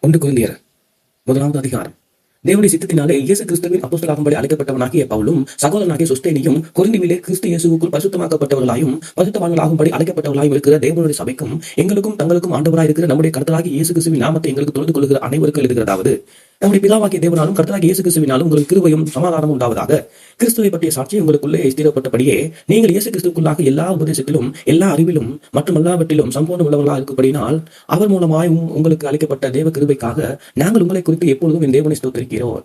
ஒன்று கொரிந்தியர் முதலாவது அதிகாரம். தேவனுடைய சித்தத்தினாலே இயேசு கிறிஸ்துவின் அப்போஸ்தலனாகும்படி அழைக்கப்பட்டவனாகிய பவுலும் சகோதரனாகிய சொஸ்தேனியும் கொரிந்தியிலே கிறிஸ்து இயேசுவுக்குள் பரிசுத்தமாக்கப்பட்டவர்களாயும் பரிசுத்தவான்களாகும்படி அழைக்கப்பட்டவர்களாயும் இருக்கிற தேவனுடைய சபைக்கும் எங்களுக்கும் தங்களுக்கும் ஆண்டவராய் இருக்கிற நம்முடைய கர்த்தராகிய இயேசு கிறிஸ்துவின் நாமத்தை எங்களுக்கு தொழுது கொள்கிற அனைவருக்கும் எழுதுகிறதாவது, நம்முடைய பிதாவாகிய தேவனாலும் கர்த்தராகிய இயேசு கிறிஸ்துவினாலும் உங்களுக்கு கிருபையும் சமாதானமும் உண்டாவதாக. கிறிஸ்துவை பற்றிய சாட்சி உங்களுக்குள்ளே ஸ்திரப்பட்டபடியே நீங்கள் இயேசு கிறிஸ்துவுக்குள்ளாக எல்லா உபதேசத்திலும் எல்லா அறிவிலும் மற்றும் எல்லாவற்றிலும் சம்பூர்ணம் உள்ளவர்களாக இருக்கப்படினால் அவர் மூலமாய் உங்களுக்கு அளிக்கப்பட்ட தேவ கிருபைக்காக நாங்கள் உங்களை குறித்து எப்பொழுதும் என் தேவனை ஸ்தோத்திரிக்கிறோம்.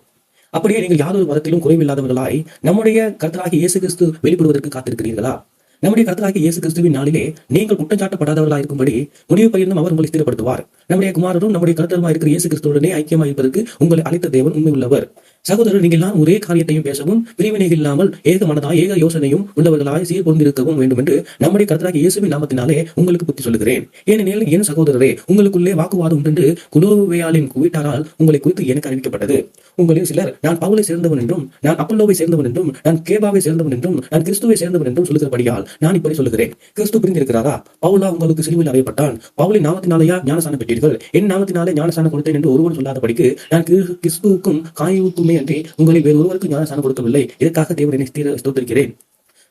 அப்படியே நீங்கள் யாதொரு மதத்திலும் குறைவில்லாதவர்களாய் நம்முடைய கர்த்தராகிய இயேசு கிறிஸ்து வெளிப்படுவதற்கு காத்திருக்கிறீர்களா? நம்முடைய கர்த்தராகிய இயேசு கிறிஸ்துவின் நாளிலே நீங்கள் குற்றஞ்சாட்டப்படாதவர்களாக இருக்கும்படி முடிவு பகிர்ந்தும் அவர் உங்களை ஸ்திரப்படுத்துவார். நம்முடைய குமாரரும் நம்முடைய கர்த்தருமாய் இருக்கிற இயேசு கிறிஸ்துவுடனே ஐக்கியமாக இருப்பதற்கு உங்களை அழைத்த தேவன் உண்மை உள்ளவர். சகோதரர், நீங்கள் எல்லாம் ஒரே காரியத்தையும் பேசவும் பிரிவினை இல்லாமல் ஏக மனதாய் ஏக யோசனையும் உள்ளவர்களாய் சீர்பொருந்திருக்கவும் வேண்டும் என்று நம்முடைய கர்த்தராகிய இயேசுவின் நாமத்தினாலே உங்களுக்கு புத்தி சொல்லுகிறேன். ஏனெனில் என் சகோதரரே, உங்களுக்குள்ளே வாக்குவாதம் உண்டு குலோவேயாளின் வீட்டாரால் உங்களை குறித்து எனக்கு அறிவிக்கப்பட்டது. உங்களில் சிலர் நான் பவுலை சேர்ந்தவன் என்றும் நான் அப்பல்லோவை சேர்ந்தவன் என்றும் நான் கேபாவை சேர்ந்தவன் என்றும் நான் கிறிஸ்துவை சேர்ந்தவன் என்றும் சொல்லுகிறபடியால் நான் இப்படி சொல்லுகிறேன். கிறிஸ்து பிரிந்திருக்கிறாரா? பவுலா உங்களுக்கு சிலுவையில் அறையப்பட்டான்? பவுலின் நாமத்தினாலேயா ஞானசானம் பெற்றீர்கள்? என் நாமத்தினாலே ஞானசானம் கொடுத்தேன் என்று ஒருவன் சொல்லாதபடிக்கு நான் கிறிஸ்துவுக்கும் காயுவுக்குமே அன்றி உங்களில் வேறு ஒருவருக்கு ஞானசானம் கொடுக்கவில்லை. இதற்காக தேவனை ஸ்தோத்திரிக்கிறேன்.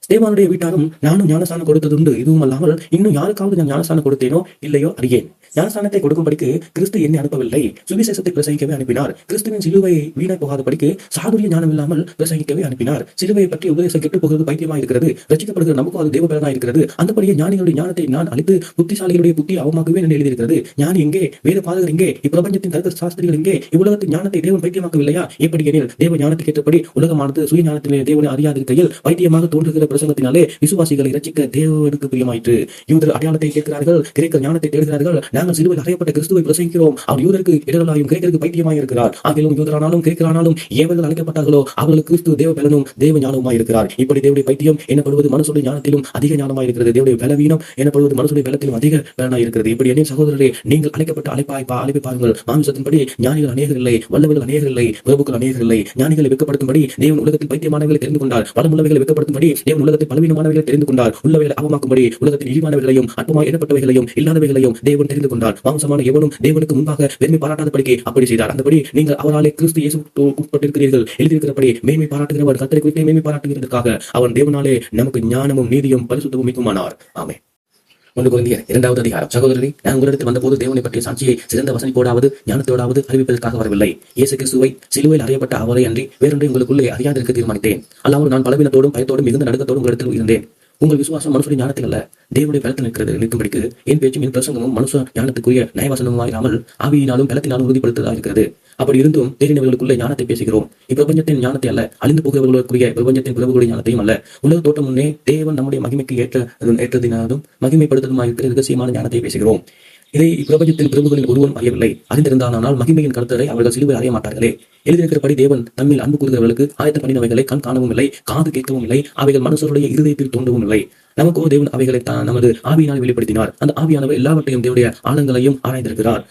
ஸ்தேவானுடைய வீட்டாரும் நானும் ஞானசானம் கொடுத்ததுண்டு. இதுவும் அல்லாமல் இன்னும் யாருக்காவது நான் ஞானசானம் கொடுத்தேனோ இல்லையோ அறியேன். ஞானசானத்தை கொடுக்கும்படிக்கு கிறிஸ்து என்னை அனுப்பவில்லை, சுவிசேஷத்தை பிரசங்கிக்கவே அனுப்பினார். கிறிஸ்துவின் சிலுவை வீணாய் போகாதபடிக்கு சாதுரிய ஞானம் இல்லாமல் பிரசங்கிக்கவே அனுப்பினார். சிலுவையை பற்றி உபதேசம் கெட்டு போகிறது பைத்தியமாக இருக்கிறது. ரட்சிக்கப்படுகிற நமக்கும் அது தேவபலனாக இருக்கிறது. அந்தபடியே ஞானிகளுடைய ஞானத்தை நான் அளித்து புத்திசாலிகளுடைய புத்தி அவமாகவே என்று எழுதியிருக்கிறது. ஞானி எங்கே? வேத பாதகர் எங்கே? இப்பிரபஞ்சத்தின் தர்க்க சாஸ்திரிகள் எங்கே? இவ்வுலகத்தின் ஞானத்தை தேவன் பைத்தியமாக்கவில்லையா? எப்படி எனில் தேவ ஞானத்துக்கு ஏற்றபடி உலகமானது சுய ஞானத்திலே தேவனை அறியாதிருக்கையில் பைத்தியமாக தோன்றுகிற பிரசங்கத்தினாலே விசுவாசிகளை ரட்சிக்க தேவனுக்கு பிரியமாயிற்று. யூதர் அடையாளத்தை கேட்கிறார்கள், கிரேக்கர் ஞானத்தை தேடுகிறார்கள். நாங்கள் சிலுவையில் அறையப்பட்ட கிறிஸ்துவை பிரசங்கிக்கிறோம். அவர் யூதருக்கு இடரலாயும் கிரேக்கருக்கு பைத்தியமாய் இருக்கிறார். ஆகிலும் யூதரானாலும் கிரேக்கரானாலும் எவர்கள் அழைக்கப்பட்டார்களோ அவர்களுக்கு கிறிஸ்து தேவ பலனும் தேவ ஞானமாய் இருக்கிறார். இப்படி தேவனுடைய பைத்தியம் எனப்படுவது மனுஷனுடைய ஞானத்திலும் அதிக ஞானமாய் இருக்கிறது. தேவனுடைய பலவீனம் எனப்படுவது மனுஷனுடைய பலத்திலும் அதிக பலனாய் இருக்கிறது. இப்படி என் சகோதரரே, நீங்கள் அழைக்கப்பட்ட அழைப்பை பாருங்கள். மாமிசத்தின்படி ஞானிகள் அநேகர் இல்லை, வல்லவர்கள் அநேகர் இல்லை, பிரபுக்கள் அநேகர் இல்லை. ஞானிகளை வெட்கப்படுத்தும்படி தேவன் உலகத்தில் பைத்தியமானவர்களை தெரிந்து கொண்டார். பலமுள்ளவைகளை வெட்கப்படுத்தும்படி தேவன் உலகத்தில் பலவீனமானவர்களை தெரிந்து கொண்டார். உள்ளவைகளை அவமாக்கும்படி உலகத்தில் இழிவானவர்களையும் அற்பமாய் எண்ணப்பட்டவைகளையும் இல்லாதவைகளையும் தேவன் தெரிந்து கொண்டார். மாம்சமான எவனும் தேவனுக்கு முன்பாக பெருமை பாராட்டாதபடிக்கு அப்படி செய்தார். அந்தபடி நீங்கள் அவராலே கிறிஸ்து இயேசுப்பட்டிருக்கிறீர்கள். எழுதியிருக்கிறபடி மேன்மை பாராட்டுகிறவர் கர்த்தரை குறித்து மேன்மை பாராட்டுகிறதுக்காக அவன் தேவனாலே நமக்கு ஞானமும் நீதியும் பரிசுத்தமும் மிக்குமானார். ஆமென். 1 கொரிந்தியர் 2வது அதிகாரம். சகோதரரே, நான் உங்களிடத்தில் வந்தபோது தேவனை பற்றிய சாட்சியை சிறந்த வசனிப்போடாவது ஞானத்தோடாவது அறிவிப்பதற்காக வரவில்லை. இயேசு கிறிஸ்துவை சிலுவையில் அறையப்பட்ட அவரை அன்றி வேறொன்றை உங்களுக்குள்ளே அறியாதிருக்க தீர்மானித்தேன். அல்லாமல் நான் பலவீனத்தோடும் பயத்தோடும் மிகுந்த நடுக்கத்தோடும் உங்களிடத்தில் இருந்தேன். உங்கள் விசுவாசம் மனுஷனுடைய ஞானத்தில் அல்ல, தேவனுடைய பலத்தில் நிற்கும்படிக்கு என் பேச்சும் என் பிரசங்கமும் மனுஷ ஞானத்துக்குரிய நயவசனமாயிராமல் ஆவியினாலும் பலத்தினாலும் உறுதிப்படுத்ததாக இருக்கிறது. அப்படி இருந்தும் தேறினவர்களுக்குள்ளே ஞானத்தை பேசுகிறோம். இப்பிரபஞ்சத்தின் ஞானத்தை அல்ல, அழிந்து போகிறவர்களுக்குரிய பிரபஞ்சத்தின் பிரபுகளுடைய ஞானத்தையும் அல்ல. உலக தோட்டம் முன்னே தேவன் நம்முடைய மகிமைக்கு ஏற்றதினாலும் மகிமைப்படுத்துவதுமாயிருக்கிற ரகசியமான ஞானத்தை பேசுகிறோம். இதை இப்பிரபஞ்சத்தின் பிரபுகளில் ஒருவன் அறியவில்லை. அறிந்திருந்தானால் மகிமையின் கருத்தரை அவர்கள் சிலுவை அறிய மாட்டார்களே. எழுதியிருக்கிறபடி தேவன் தம்மில் அன்பு கூறுகிறவர்களுக்கு ஆயத்த பண்ணினவைகளை கண் காணவும் இல்லை, காது கேட்கவும் இல்லை, அவைகள் மனுஷருடைய இருதயத்தில் தோன்றவும் இல்லை. நமக்கோ தேவன் அவைகளை நமது ஆவியினால் வெளிப்படுத்தினார். அந்த ஆவியானவர் எல்லாவற்றையும் தேவனுடைய ஆழங்களையும் ஆராய்ந்திருக்கிறார்.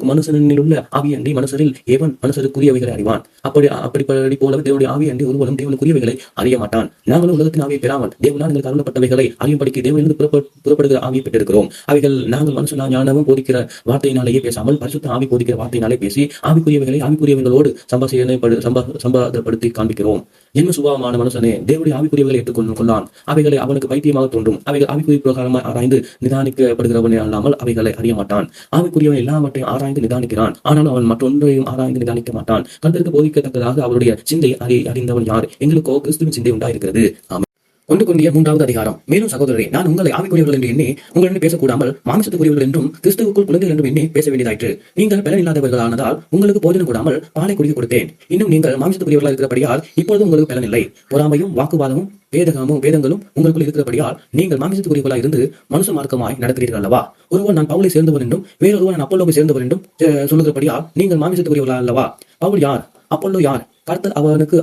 மனுஷனில் உள்ள ஆவி அன்றி மனுஷரில் ஏவன் மனுஷருக்குரியவைகளை அறிவான். அப்படிப்படி போல தேவனுடைய ஆவி அன்றி ஒருவரும் தேவனுக்குரியவைகளை அறிய மாட்டான். நாங்களும் உலகத்தின் ஆவியை பெறாமல் தேவனால் எங்களுக்கு அருளப்பட்டவைகளை அறியும்படிக்கு தேவனிலிருந்து புறப்படுகிற ஆவியை பெற்றிருக்கிறோம். அவைகள் நாங்கள் மனுஷனா ஞானமும் போதிக்கிற வார்த்தையினாலேயே பேசாமல் பரிசுத்த ஆவி போதிக்கிற வார்த்தையினாலே பேசி ஆவிக்குரியவைகளை ஆவிக்குரியவர்களோடு சம்பாதப்படுத்தி காண்பிக்கிறோம். ஜென்ம சுபாவமான மனுஷனே, தேவனுடைய ஆவிக்குரியவைகளை ஏற்றுக்கொள்ளான். அவைகளை அவனுக்கு பைத்தியமாக தோன்றும். அவைகள் ஆவிக்குரிய பிரகாரமாக ஆராய்ந்து நிதானிக்கப்படுகிறவனே அல்லாமல் அவைகளை அறிய மாட்டான். ஆவிக்குரியவன் எல்லாவற்றையும் ஆராய்ந்து நிதானிக்கிறான், ஆனாலும் அவன் மற்றொன்றையும் ஆராய்ந்து நிதானிக்க மாட்டான். கர்த்தருக்கு போதிக்கத்தக்கதாக அவருடைய சிந்தை அறிந்தவன் யார்? எங்களுக்கோ கிறிஸ்துவின் சிந்தை உண்டாயிருக்கிறது. ஆமென். 1 கொரிந்தியர் 3வது அதிகாரம். மேலும் சகோதரரே, நான் உங்களை ஆவிக்குரியவர்கள் என்று எண்ணி உங்களிடம் பேசக்கூடாமல் மாமிசத்துக்குரியவர்கள் என்றும் கிறிஸ்துவுக்குள் குழந்தைகள் என்றும் எண்ணி பேச வேண்டியதாயிற்று. நீங்கள் பலன் இல்லாதவர்களானதால் உங்களுக்கு போஜனம் கூடாமல் பாலை குடிக்க கொடுத்தேன். இன்னும் நீங்கள் மாமிசத்துக்குரியவர்களாக இருக்கிறபடியால் இப்பொழுது உங்களுக்கு பலன் இல்லை. பொறாமையும் வாக்குவாதமும் வேதங்களும் உங்களுக்குள் இருக்கிறபடியால் நீங்கள் மாமிசத்துக்குரியவர்களாக இருந்து மனுஷ மார்க்கமாய் நடக்கிறீர்கள் அல்லவா? ஒருவன் நான் பவுலை சேர்ந்தவன் என்றும் வேறொருவன் நான் அப்பல்லோவை சேர்ந்தவன் என்றும் சொல்லுகிறபடியால் நீங்கள் மாமிசத்துக்குரியவர்களா அல்லவா? பவுல் யார்? அப்பல்லோ யார்? கர்த்தர் அவனுக்கு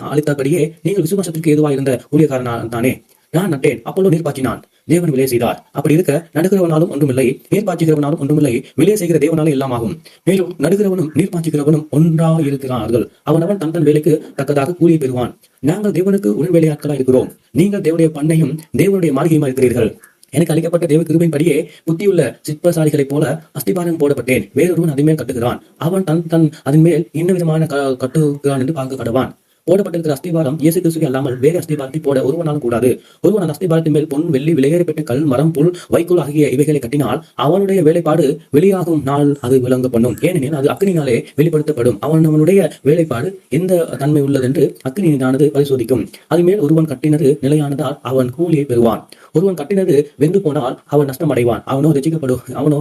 அளித்தபடியே நீங்கள் விசுவாசத்திற்கு ஏதுவாக இருந்த ஊழியக்காரன் தானே. நான் நட்டேன், அப்பல்லோ நீர் பாய்ச்சினான், தேவன் விலை செய்தார். அப்படி இருக்க நடுகிறவனாலும் ஒன்றுமில்லை, நீர் பாய்ச்சுகிறவனாலும் ஒன்றுமில்லை, விலை செய்கிற தேவனாலே எல்லாம் ஆகும். மேலும் நடுகிறவனும் நீர் பாய்ச்சுகிறவனும் ஒன்றாக இருக்கிறார்கள். அவனவன் தன் வேலைக்கு தக்கதாக கூலியை பெறுவான். நாங்கள் தேவனுக்கு உடன் வேலையாட்களாக இருக்கிறோம். நீங்கள் தேவனுடைய பண்ணையும் தேவனுடைய மாளிகையுமா இருக்கிறீர்கள். எனக்கு அளிக்கப்பட்ட தேவ கிருபையின்படியே புத்தியுள்ள சிற்பசாலிகளைப் போல அஸ்திபாரம் போடப்பட்டேன். வேறொருவன் அதன் மேல் கட்டுகிறான். அவன் தன் அதன் மேல் என்ன விதமான கட்டுகிறான் என்று பார்க்க கடவான். போடப்பட்டிருக்கிற அஸ்திபாரம் இயேசு கிறிஸ்துவை அல்லாமல் வேறு அஸ்திபாரத்தை போட ஒருவனாலும் கூடாது. ஒருவன் அந்த அஸ்திபாரத்தின் மேல் பொன், வெள்ளி, விலையேறப்பட்ட கல், மரம், புல், வைக்கோல் ஆகிய இவைகளை கட்டினால் அவனுடைய வேலைப்பாடு வெளியாகும் நாள் அது விளங்க பண்ணும். ஏனெனில் அது அக்னியினாலே வெளிப்படுத்தப்படும். அவனுடைய வேலைப்பாடு எந்த தன்மை உள்ளதென்று அக்னியானது பரிசோதிக்கும். அது மேல் ஒருவன் கட்டினது நிலையானதால் அவன் கூலியை பெறுவான். ஒருவன் கட்டினது வெந்து போனால் அவன் நஷ்டம் அடைவான். அவனோ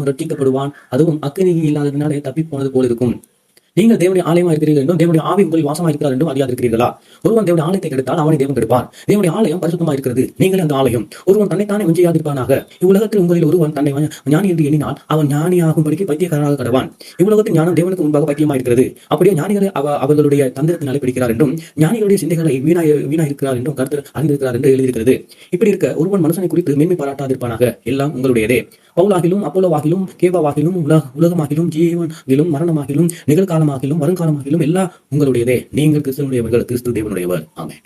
ரட்சிக்கப்படுவான். அதுவும் அக்னி இல்லாததினாலே தப்பி போனது போல் இருக்கும். நீங்கள் தேவனுடைய ஆலயமா இருக்கிறீர்கள் என்றும் தேவனுடைய ஆவி உங்களில் வாசமா இருக்கிறார் என்றும் அறியாதிருக்கிறீர்களா? ஒருவன் தேவனுடைய ஆலயத்தை கெடுத்தால் அவனை தேவன் கெடுப்பார். தேவனுடைய ஆலயம் பரிசுத்தமா இருக்கிறது, நீங்களே அந்த ஆலயம். ஒருவன் தன்னைத்தானே வஞ்சியாதிருப்பானாக. இவ்வுலகத்தில் உங்களில் ஒருவன் தன்னை ஞானி என்று எண்ணினால் அவன் ஞானியாகும்படிக்கு பைத்தியக்காரனாக கடவான். இவ்வுலகத்தில் ஞானம் தேவனுக்கு முன்பாக பைத்தியமா இருக்கிறது. அப்படியே ஞானிகளை அவர்களுடைய தந்திரத்தினாலே பிடிக்கிறார் என்றும் ஞானிகளுடைய சிந்தைகளை வீணாயிருக்கிறார் என்றும் கருத்து அறிந்திருக்கிறார் என்று எழுதியிருக்கிறது. இப்படி இருக்க ஒருவன் மனுஷனை குறித்து மேன்மை பாராட்டாதிருப்பானாக. எல்லாம் உங்களுடையதே. பவுலாகிலும் அப்போலோவாகிலும் கேபாவாகிலும் உலகமாகிலும் ஜீவனாகிலும் மரணமாகிலும் நிகழ்காலமாகிலும் வருங்காலமாகிலும் எல்லாம் உங்களுடையதே. நீங்கள் கிறிஸ்துவனுடையவர்கள், கிறிஸ்து தேவனுடையவர். ஆமென்.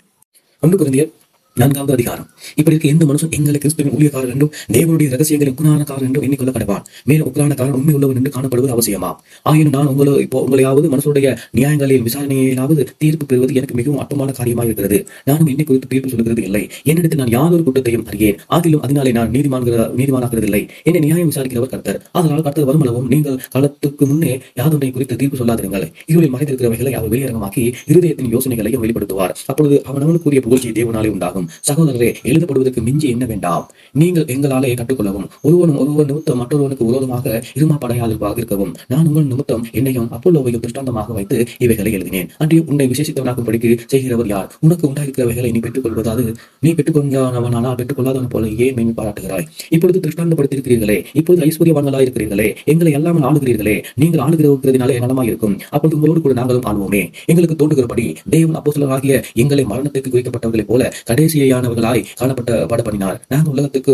1 கொரிந்தியர் 4வது அதிகாரம். இப்படி இருக்க எந்த மனுஷன் எங்களை கிறிஸ்துவின் ஊழியக்காரர் என்றும் தேவனுடைய ரகசியங்களின் உக்ரானக்காரர் என்றும் எண்ணிக்கொள்ள கடவான். மேலும் உக்ரானக்காரர் உண்மை உள்ளவர் என்று காணப்படுவது அவசியமா? ஆயினும் நான் உங்களையாவது மனுஷனுடைய நியாயங்களில் விசாரணையிலாவது தீர்ப்பு பெறுவது எனக்கு மிகவும் அற்பமான காரியமாக இருக்கிறது. நானும் என்னை குறித்து தீர்ப்பு சொல்கிறது இல்லை. என்னிடத்தில் நான் யாதொரு குற்றத்தையும் அறியேன். ஆகிலும் அதனாலே நான் நீதிமானாகிறது இல்லை. என்னை நியாயம் விசாரிக்கிறவர் கர்த்தர். அதனால் கர்த்தர் வருமளவும் நீங்கள் காலத்துக்கு முன்னே யாதொன்றை குறித்து தீர்ப்பு சொல்லாதிருங்கள். இருளில் மறைந்திருக்கிறவைகளை அவர் வெளியரங்கமாக்கி இருதயத்தின் யோசனைகளையும் வெளிப்படுத்துவார். அப்பொழுது அவனவனுக்குரிய புகழ்ச்சி தேவனாலே உண்டாகும். சகோதரரே, எழுதப்படுவதற்கு மிஞ்சி என்ன வேண்டாம். நீங்கள் எங்களாலே கற்றுக்கொள்ளவும் ஒருவன் நிமித்தம் மற்றொருவனுக்கு விரோதமாக இருமாப்படையாதிருக்கவும் நான் உங்கள் நிமித்தம் என்னையும் அப்போலோவையும் திருஷ்டாந்தமாக வைத்து இவைகளை எழுதினேன். அன்றி உன்னை விசேஷித்தவனாகும்படிக்கு செய்கிறவர் யார்? உனக்கு உண்டாயிருக்கிறவைகளை நீ பெற்றுக்கொள்வதாவது நீ பெற்றுக்கொண்டவனானால் பெற்றுக்கொள்ளாதவன் போல ஏன் மேன்மை பாராட்டுகிறாய்? இப்பொழுது திருஷ்டாந்தப்படுத்தியிருக்கிறீர்களே, இப்பொழுது ஐஸ்வர்யவான்களாக இருக்கிறீர்களே, எங்களை எல்லாமல் ஆளுகிறீர்களே. நீங்கள் ஆளுகிறதினாலே நலமாயிருக்கும். அப்பொழுது உங்களோடு கூட நாங்களும் ஆளுவோமே. எங்களுக்கு தோன்றுகிறபடி தேவன் அப்போஸ்தலராகிய எங்களை மரணத்துக்கு குறிக்கப்பட்டவர்களைப் போல கடைசியானவர்களாய் காணப்பட பண்ணினார். நாங்கள் உலகத்துக்கு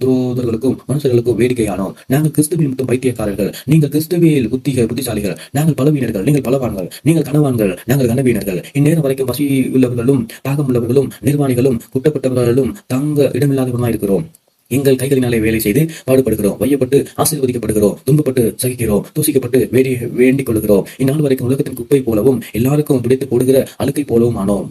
தூதர்களுக்கும் மனுஷர்களுக்கும் வேடிக்கையானோம். நாங்கள் கிறிஸ்துவின் நிமித்தம் பைத்தியக்காரர்கள், நீங்கள் கிறிஸ்துவில் புத்திசாலிகள். நாங்கள் பலவீனர்கள், நீங்கள் பலவான்கள். நீங்கள் கனவான்கள், நாங்கள் கனவீனர்கள். இந்நேரம் வரைக்கும் பசி உள்ளவர்களும் தாகம் உள்ளவர்களும் நிர்வாணிகளும் குட்டப்பட்டவர்களும் தங்க இடமில்லாதவருமாயிருக்கிறோம். எங்கள் கைகளினாலே வேலை செய்து பாடுபடுகிறோம், வையப்பட்டு ஆசீர்வதிக்கப்படுகிறோம், துன்பப்பட்டு சகிக்கிறோம், தூசிக்கப்பட்டு வேண்டிக் கொள்கிறோம். இந்நாள் வரைக்கும் உலகத்தின் குப்பை போலவும் எல்லாருக்கும் துடைத்து போடுகிற அழுக்கை போலவும் ஆனோம்.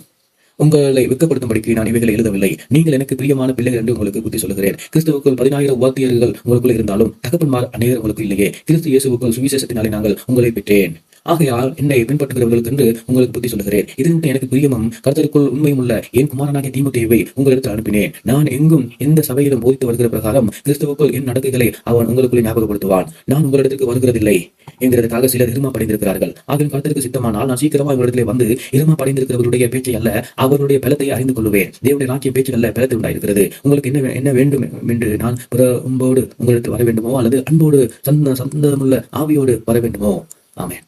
உங்களை வெட்கப்படுத்தும்படிக்கு நான் இவைகளை எழுதவில்லை. நீங்கள் எனக்கு பிரியமான பிள்ளைகள் என்று உங்களுக்கு புத்தி சொல்லுகிறேன். கிறிஸ்துவுக்குள் 10,000 உபாத்தியர்கள் உங்களுக்குள் இருந்தாலும் தகப்பன்மார் அநேகர் உங்களுக்கு இல்லையே. கிறிஸ்து இயேசுவுக்குள் சுவிசேஷத்தினாலே நாங்கள் உங்களை பெற்றேன். ஆகையால் என்னை பின்பற்றுகிறவர்களுக்கு என்று உங்களுக்கு புத்தி சொல்லுகிறேன். இதற்கு எனக்கு பிரியமும் கர்த்தருக்குள் உண்மையும் உள்ள என் குமாரனாகிய தீமோத்தேயுவை உங்களிடத்தில் அனுப்பினேன். நான் எங்கும் எந்த சபையிலும் போதித்து வருகிற பிரகாரம் கிறிஸ்துவுக்குள் என் நடக்கைகளை அவன் உங்களுக்குள்ளே ஞாபகப்படுத்துவான். நான் உங்களிடத்துக்கு வருகிறதில்லை என்கிறதுக்காக சிலர் இருமாப்படைந்திருக்கிறார்கள். ஆகிய கர்த்தருக்கு சித்தமானால் நான் சீக்கிரமா உங்களிடத்திலே வந்து இருமாப்படைந்திருக்கிறவருடைய பேச்சை அல்ல அவருடைய பலத்தை அறிந்து கொள்வேன். தேவனுடைய ராஜ்ய பேச்சுகள்ல பலத்தை உண்டாயிருக்கிறது. உங்களுக்கு என்ன வேண்டும் என்று நான் அன்போடு உங்களிடத்தில் வர வேண்டுமோ அல்லது அன்போடு சந்தமுள்ள ஆவியோடு வர வேண்டுமோ? ஆமென்.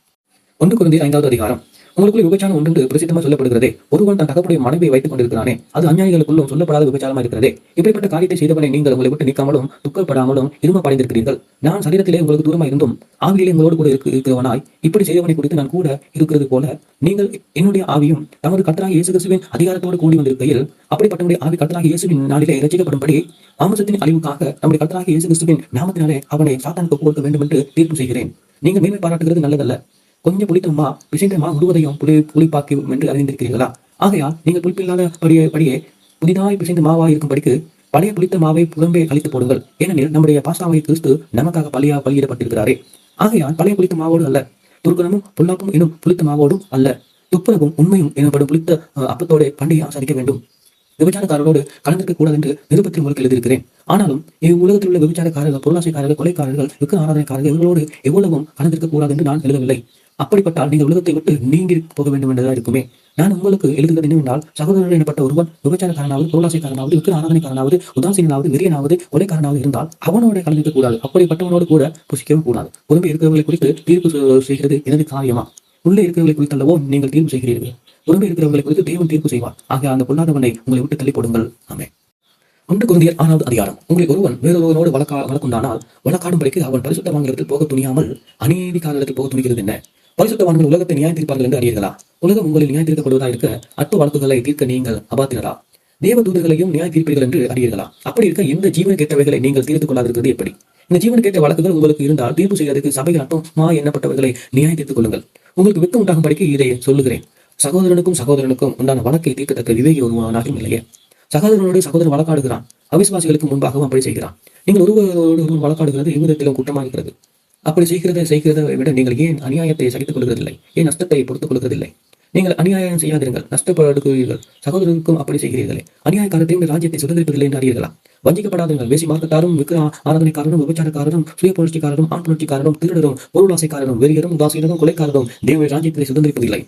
1 கொரிந்தியர் 5வது அதிகாரம். உங்களுக்குள்ள விபச்சாரம் ஒன்று பிரசித்தமா சொல்லப்படுகிறதே. ஒருவன் தன் தகப்பனுடைய மனைவியை வைத்துக் கொண்டிருக்கிறானே, அது அஞ்ஞானிகளுக்குள்ளும் சொல்லப்படாத விபச்சாரமா இருக்கிறதே. இப்படிப்பட்ட காரியத்தை செய்தவனை நீங்கள் உங்களை விட்டு நீக்காமலும் துக்கப்படாமலும் இருமப்படைந்திருக்கிறீர்கள். நான் சரீரத்திலே உங்களுக்கு தூரமா இருந்தும் ஆவியிலே உங்களோடு கூட இருக்கிறவனாய் இப்படி செய்தவனை குறித்து நான் கூட இருக்கிறது போல நீங்கள் என்னுடைய ஆவியும் தமது கர்த்தராகிய இயேசு கிறிஸ்துவின் அதிகாரத்தோடு கூடி வந்திருக்கையில் அப்படிப்பட்டவனுடைய ஆவி கர்த்தராகிய இயேசுவின் நாளிலே இரட்சிக்கப்படும்படி மாம்சத்தின் அழிவுக்காக நம்முடைய கர்த்தராகிய இயேசு கிறிஸ்துவின் நாமத்தினாலே அவனை சாத்தானுக்கு கொடுக்க வேண்டும் என்று தீர்ப்பு செய்கிறேன். நீங்கள் மேன்மை பாராட்டுகிறது நல்லதல்ல. கொஞ்சம் புளித்தமா பிசைந்தமா முழுவதையும் புளிப்பாக்கி என்று அறிந்திருக்கிறீர்களா? ஆகையால் நீங்கள் புளிப்பில்லாத படியே புதிதாய் பிசைந்த மாவாய் இருக்கும்படிக்கு பழைய புளித்த மாவை புறம்பே அழித்து போடுங்கள். ஏனெனில் நம்முடைய பாஸ்தாவை கிறிஸ்து நமக்காக பலியிடப்பட்டிருக்கிறாரே. ஆகையால் பழைய புளித்த மாவோடு அல்ல, துர்க்குணமும் பொல்லாப்பும் எனும் புளித்த மாவோடும் அல்ல, துப்புரவும் உண்மையும் எனப்படும் புளித்த அப்பத்தோடு பண்டிகை ஆசரிக்க வேண்டும். விபச்சாரக்காரர்களோடு கலந்திருக்க கூடாது என்று நிருபத்தில் உங்களுக்கு எழுதியிருக்கிறேன். ஆனாலும் உலகத்தில் உள்ள விபச்சாரக்காரர்கள், பொருளாசைக்காரர்கள், கொலைக்காரர்கள், விக்க ஆராதனைக்காரர்கள் இவர்களோடு எவ்வளவும் கலந்திருக்க கூடாது என்று நான் எழுதவில்லை. அப்படிப்பட்டால் நீங்கள் உலகத்தை விட்டு நீங்கி போக வேண்டும் என்றுதான் இருக்குமே. நான் உங்களுக்கு எழுதுகிறது என்னவென்றால், சகோதரர் எனப்பட்ட ஒருவன் விபச்சாரக்காரனாவது, பொருளாசைக்காரனாவது, விக்கிர ஆராதனைக்காரனாவது, உதாசீனாவது, வெறியனாவது, கொலைக்காரனாவது இருந்தால் அவனோட கலந்திருக்க கூடாது. அப்படிப்பட்டவனோடு கூட புசிக்கவும் கூடாது. புறம்பே இருக்கிறவர்களை குறித்து தீர்ப்பு செய்கிறது எனது காரியமா? உள்ளே இருக்கிறவர்களை குறித்தல்லவோ நீங்கள் தீர்ப்பு செய்கிறீர்கள். புறம்பே இருக்கிறவர்களை குறித்து தேவன் தீர்ப்பு செய்வார். ஆக அந்த பொல்லாதவனை உங்களை விட்டு தள்ளி போடுங்கள். ஆமென். 1 கொரிந்தியர் 6வது அதிகாரம். உங்களில் ஒருவன் வேறொருவனோடு வழக்குண்டானால் வழக்காடும்படிக்கு அவன் பரிசுத்தவான்களிடத்தில் போக துணியாமல் அநீதிக்காரரிடத்தில் போக துணிகிறது என்ன? பரிசுத்தவான்கள் உலகத்தை நியாயம் தீர்ப்பார்கள் என்று அறியீர்களா? உலகம் உங்களில் நியாயம் தீர்க்கப்படுவதா இருக்க அற்ப வழக்குகளை தீர்க்க நீங்கள் அபாத்திரரா? தேவ தூதர்களையும் நியாய தீர்ப்பீர்கள் என்று அறியீர்களா? அப்படி இருக்க இந்த ஜீவனுக்கு ஏற்றவைகளை நீங்கள் தீர்த்துக் கொள்ளாதிருக்கிறது எப்படி? இந்த ஜீவனுக்கு ஏற்ற வழக்குகள் உங்களுக்கு இருந்தால் தீர்ப்பு செய்வதற்கு சபைகள் அற்பமா எண்ணப்பட்டவர்களை நியாய தீர்த்துக் கொள்ளுங்கள். உங்களுக்கு வெட்கம் உண்டாகும்படிக்கு இதை சொல்லுகிறேன். சகோதரனுக்கும் உண்டான வழக்கை தீர்க்கத்தக்க விவேகி ஒருவனாகவும் இல்லையே. சகோதரனோடு சகோதரன் வழக்காடுகிறான், அவிசுவாசிகளுக்கு முன்பாகவும் அப்படி செய்கிறான். நீங்கள் ஒருவரோடு ஒருவர் வழக்காடுகிறது எவ்விதத்திலும் குற்றமாக இருக்கிறது. அப்படி செய்கிறதை விட நீங்கள் ஏன் அநியாயத்தை சகித்துக் கொள்வதில்லை? ஏன் நஷ்டத்தை பொறுத்துக் கொள்வதில்லை? நீங்கள் அநியாயம் செய்யாதிருங்கள், நஷ்டப்படுகிறீர்கள். சகோதரருக்கும் அப்படி செய்கிறீர்களே. அநியாயக்காரத்தையும் ராஜ்யத்தை சுதந்திரிப்பதில்லை என்று அறியீர்களா? வஞ்சிக்கப்படாதீர்கள். வேசி மார்க்கத்தாரும், விக்கிர ஆராதனைக்காரரும், விபச்சாரக்காரரும், சுய புரட்சிக்காரரும், ஆண் புரட்சிக்காரரும், திருடரும், பொருளாசைக்காரரும், வெறியரும், உதாசீனரும், கொலைக்காரரும் தேவனுடைய ராஜ்யத்தை சுதந்திரிப்பதில்லை.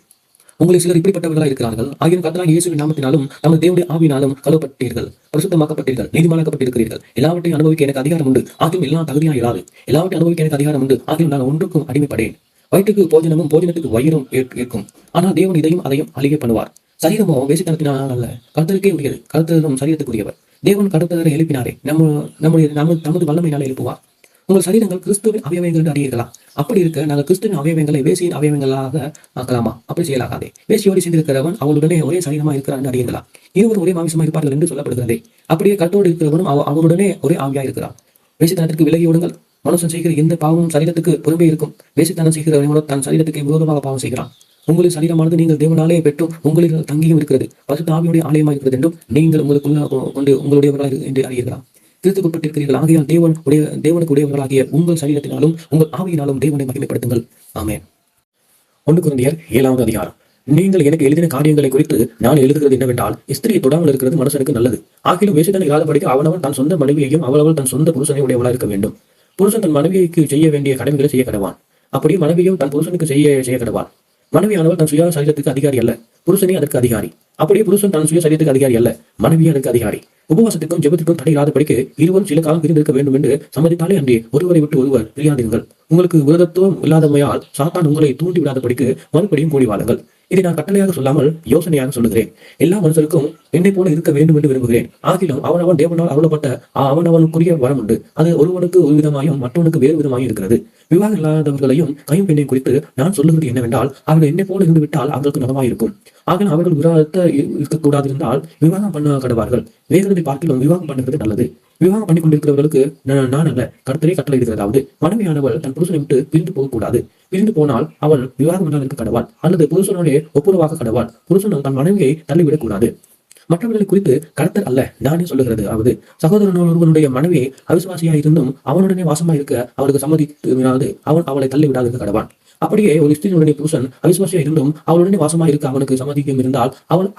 உங்களில் சிலர் இப்படிப்பட்டவர்களாக இருக்கிறார்கள். ஆகிய கர்த்தராகிய இயேசுவின் நாமத்தினாலும் நமது தேவனுடைய ஆவியினாலும் கழுவப்பட்டீர்கள், பரிசுத்தமாக்கப்பட்டீர்கள், நீதிமானாக்கப்பட்டிருக்கிறீர்கள். எல்லாவற்றையும் அனுபவிக்க எனக்கு அதிகாரம் உண்டு, ஆகியும் எல்லாம் தகுதியாக இராது. எல்லாவற்றையும் அனுபவிக்க எனக்கு அதிகாரம் உண்டு, ஆகியும் நான் ஒன்றுக்கும் அடிமைப்படேன். வயிற்றுக்கு போஜனமும் போஜனத்துக்கு வயிறும் ஏற்கும். ஆனால் தேவன் இதையும் அதையும் அழிய பண்ணுவார். சரீரமோ வேசித்தனத்தினால் அல்ல, கர்த்தருக்கே உரியது. கர்த்தரும் சரீரத்துக்குரியவர். தேவன் கடத்தரை எழுப்பினாரே, நமது வல்லமையினால எழுப்புவார். உங்கள் சரீரங்கள் கிறிஸ்துவின் அவயவங்கள் என்று அறியீர்களா? அப்படி இருக்க நாங்கள் கிறிஸ்துவின் அவயவங்களை வேசியின் அவயவங்களாக ஆக்கலாமா? அப்படி செய்யலாகாதே. வேசியோடு சேர்ந்திருக்கிறவன் அவளுடனே ஒரே சரீரமாக இருக்கிறான் என்று அறியீர்களா? இருவர் ஒரே மாமிசமாக இருப்பார்கள் என்று சொல்லப்படுகிறதே. அப்படியே கர்த்தரோடு இருக்கிறவனும் அவருடனே ஒரே ஆவியாக இருக்கிறார். வேசித்தனத்திற்கு விலகி ஓடுங்கள். மனுஷன் செய்கிற எந்த பாவமும் சரீரத்துக்கு புறம்பே இருக்கும். வேசித்தனம் செய்கிறவனோட தன் சரீரத்துக்கு விரோதமாக பாவம் செய்கிறான். உங்களின் சரீரமானது நீங்கள் தேவனாலே பெற்றும் உங்களில் தங்கியும் இருக்கிறது, பரிசுத்த ஆவியுடைய ஆலயமாக இருக்கிறது என்றும் நீங்கள் கொண்டு உங்களுடையவர்களாக என்று அறியீர்களா? கிறிஸ்துக்குட்பட்டிருக்கிறீர்கள். ஆகையால் தேவனுக்கு உடையவர்களாகிய உங்கள் சரீரத்தினாலும் உங்கள் ஆவியினாலும் தேவனை மகிமைப்படுத்துங்கள். ஆமென். 1 கொரிந்தியர் 7வது அதிகாரம். நீங்கள் எனக்கு எழுதின காரியங்களை குறித்து நான் எழுதுகிறது என்னவென்றால், ஸ்திரியை தொடாமல் இருக்கிறது மனுஷனுக்கு நல்லது. ஆகிலும் வேசித்தனம் இல்லாதபடிக்கு அவனவன் தன் சொந்த மனைவியையும் அவளவள் தன் சொந்த புருஷனை உடையவளாக இருக்க வேண்டும். புருஷன் தன் மனைவிக்கு செய்ய வேண்டிய கடமைகளை செய்ய கடவான். அப்படி மனைவியும் தன் புருஷனுக்கு செய்ய கடவான். மனைவியானவள் தன் சுய சரீரத்துக்கு அதிகாரி அல்ல, புருஷனே அதற்கு அதிகாரி. அப்படியே புருஷன் தன் சுய சரீரத்துக்கு அதிகாரி அல்ல, மனைவியே அதற்கு அதிகாரி. உபவாசத்துக்கும் ஜெபத்துக்கும் தடை இல்லாதபடிக்கு இருவரும் சில காலம் பிரிந்திருக்க வேண்டும் என்று சம்மதித்தாலே அன்றி ஒருவரை விட்டு ஒருவர் பிரியாதீர்கள். உங்களுக்கு விரோதத்துவம் இல்லாதமையால் சாத்தான் உங்களை தூண்டி விடாதபடிக்கு மறுபடியும் கூடி வாழுங்கள். இதை நான் கட்டளையாக சொல்லாமல் யோசனையாக சொல்லுகிறேன். எல்லா மனுஷருக்கும் என்னை போல இருக்க வேண்டும் என்று விரும்புகிறேன். ஆகிலும் அவனவன் தேவனால் அருளப்பட்ட அவனவனுக்குரிய வரம் உண்டு. அது ஒருவனுக்கு ஒரு விதமாயும் மற்றவனுக்கு வேறு விதமாயும் இருக்கிறது. விவாகம் இல்லாதவர்களையும் கையும் பெண்ணையும் குறித்து நான் சொல்லுகிறது என்னவென்றால், அவர்கள் என்னை போல இருந்து விட்டால் அவர்களுக்கு நலமாயிருக்கும். ஆகினால் அவர்கள் விவாதத்தை இருக்கக்கூடாது இருந்தால் விவாகம் பண்ண கடவார்கள். வேகிறதை பார்க்கிலும் விவாகம் பண்ணுறது நல்லது. விவாகம் பண்ணி கொண்டிருக்கிறவர்களுக்கு நான் அல்ல, கர்த்தரே கட்டளை இருக்கிறதாவது, மனைவியானவள் தன் புருஷனை விட்டு பிரிந்து போகக்கூடாது. பிரிந்து போனால் அவள் விவாகம் பண்ணாதற்கு கடவாள், அல்லது புருஷனோட ஒப்புரவாக கடவாள். புருஷனும் தன் மனைவியை தள்ளிவிடக் கூடாது. மற்றவர்களை குறித்து கர்த்தர் அல்ல, நானே சொல்லுகிறது ஆவது, சகோதரனுடைய மனைவியை அவிசுவாசியா இருந்தும் அவனுடனே வாசமா இருக்க அவளுக்கு சம்மதித்து அவன் அவளை தள்ளி விடாதிருக்க கடவான். அப்படியே ஒரு ஸ்திரீனுடைய புருஷன் அவிசுவாசியா இருந்தும் அவளுடனே வாசமா இருக்க அவனுக்கு சம்மதிக்கும் இருந்தால்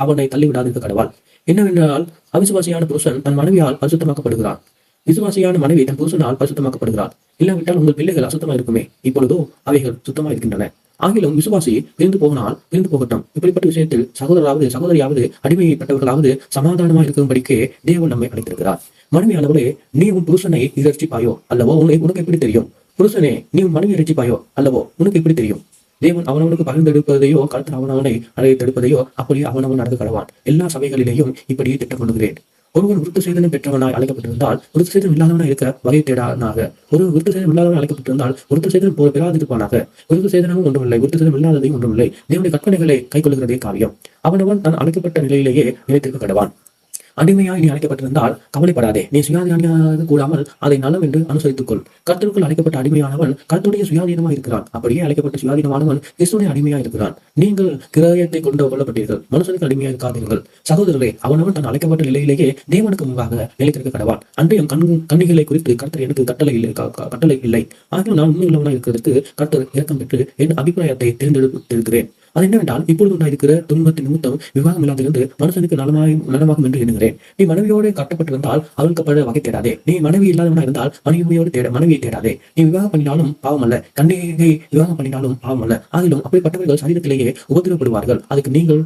அவனை தள்ளி விடாதிருக்க கடவாள். என்னவென்றால், அவிசுவாசியான புருஷன் தன் மனைவியால் பரிசுத்தமாக்கப்படுகிறான், விசுவாசியான மனைவி தன் புருஷனால் பரிசுத்தமாக்கப்படுகிறார். இல்லாவிட்டால் உங்கள் பிள்ளைகள் அசுத்தமா இருக்குமே, இப்பொழுதோ அவைகள் சுத்தமா இருக்கின்றன. ஆகிலும் விசுவாசி பிரிந்து போகட்டும். இப்படிப்பட்ட விஷயத்தில் சகோதரியாவது அடிமைப்பட்டவர்களாவது சமாதானமாக இருக்கும்படிக்கே தேவன் நம்மை அழைத்திருக்கிறார். மனைவியானவளே, நீ உன் புருஷனை இரட்சிப்பாயோ அல்லவோ? உனக்கு எப்படி தெரியும்? புருஷனே, நீ உன் மனைவி இரட்சிப்பாயோ அல்லவோ? உனக்கு எப்படி தெரியும்? தேவன் அவனவனுக்கு பகிர்ந்தெடுப்பதையோ கருத்து அவனவனை அழைத்தெடுப்பதையோ அப்படியே அவனவன் நடந்து கடவான். எல்லா சபைகளிலேயும் இப்படியே திட்டம் கொள்ளுகிறேன். ஒருவன் விருத்த சேதனம் பெற்றவனாய் அழைக்கப்பட்டிருந்தால் விருத்த சேதனம் இல்லாதவனாய் இருக்க வகை தேடானாக. ஒரு விருத்த சேதனம் இல்லாதவன் அழைக்கப்பட்டிருந்தால் விருத்த சேதனம் பெறாதிருப்பானாக. விருத்த சேதனமும் ஒன்றுமில்லை, விருத்த சேதனம் இல்லாததையும் ஒன்றுமில்லை. தேவனுடைய கற்பனைகளை கை கொள்ளுகிறதே காரியம். அவனவன் தன் அழைக்கப்பட்ட நிலையிலேயே நிலைத்திருக்க கடவான். அடிமையாய் நீ அழைக்கப்பட்டிருந்தால் கவலைப்படாதே. நீ சுயாதீனமாக கூடாமல் அதை நலம் என்று அனுசரித்துக்கொள். கர்த்தருக்குள் அழைக்கப்பட்ட அடிமையானவன் கர்த்தருடைய சுயாதீனமாக இருக்கிறான். அப்படியே அழைக்கப்பட்ட சுயாதீனமானவன் கிறிஸ்துடைய அடிமையாக இருக்கிறான். நீங்கள் கிரயத்தை கொண்டு கொள்ளப்பட்டீர்கள், மனுஷனுக்கு அடிமையாக இருக்காதீர்கள். சகோதரரே, அவனவன் தன் அழைக்கப்பட்ட நிலையிலேயே தேவனுக்கு முன்பாக நிலைத்திருக்க கடவான். அன்றையும் கண்ணிகளை குறித்து கர்த்தர் எனக்கு கட்டளை இல்லை. ஆகிய நான் உண்மையுள்ளவனாக இருக்கிறதுக்கு கர்த்தர் இரக்கம் பெற்று என் அபிப்பிராயத்தை தேர்ந்தெடுத்திருக்கிறேன். அது என்னவென்றால், இப்பொழுது உண்டாயிருக்கிற துன்பத்தின் நிமித்தம் விவாகம் இல்லாதிருந்து மனுஷனுக்கு நலமாகும் என்று எண்ணுகிறேன். நீ மனைவியோடு கட்டப்பட்டிருந்தால் அவளுக்கு வகை தேடாதே. நீ மனைவி இல்லாதவனா இருந்தால் மனைவியை தேடாதே. நீ விவாகம் பண்ணினாலும் பாவம் அல்ல, கண்ணிகை விவாகம் பண்ணினாலும் பாவம் அல்ல. ஆகிலும் அப்படிப்பட்டவர்கள் சரீரத்திலேயே உபதிரப்படுவார்கள். அதுக்கு நீங்கள்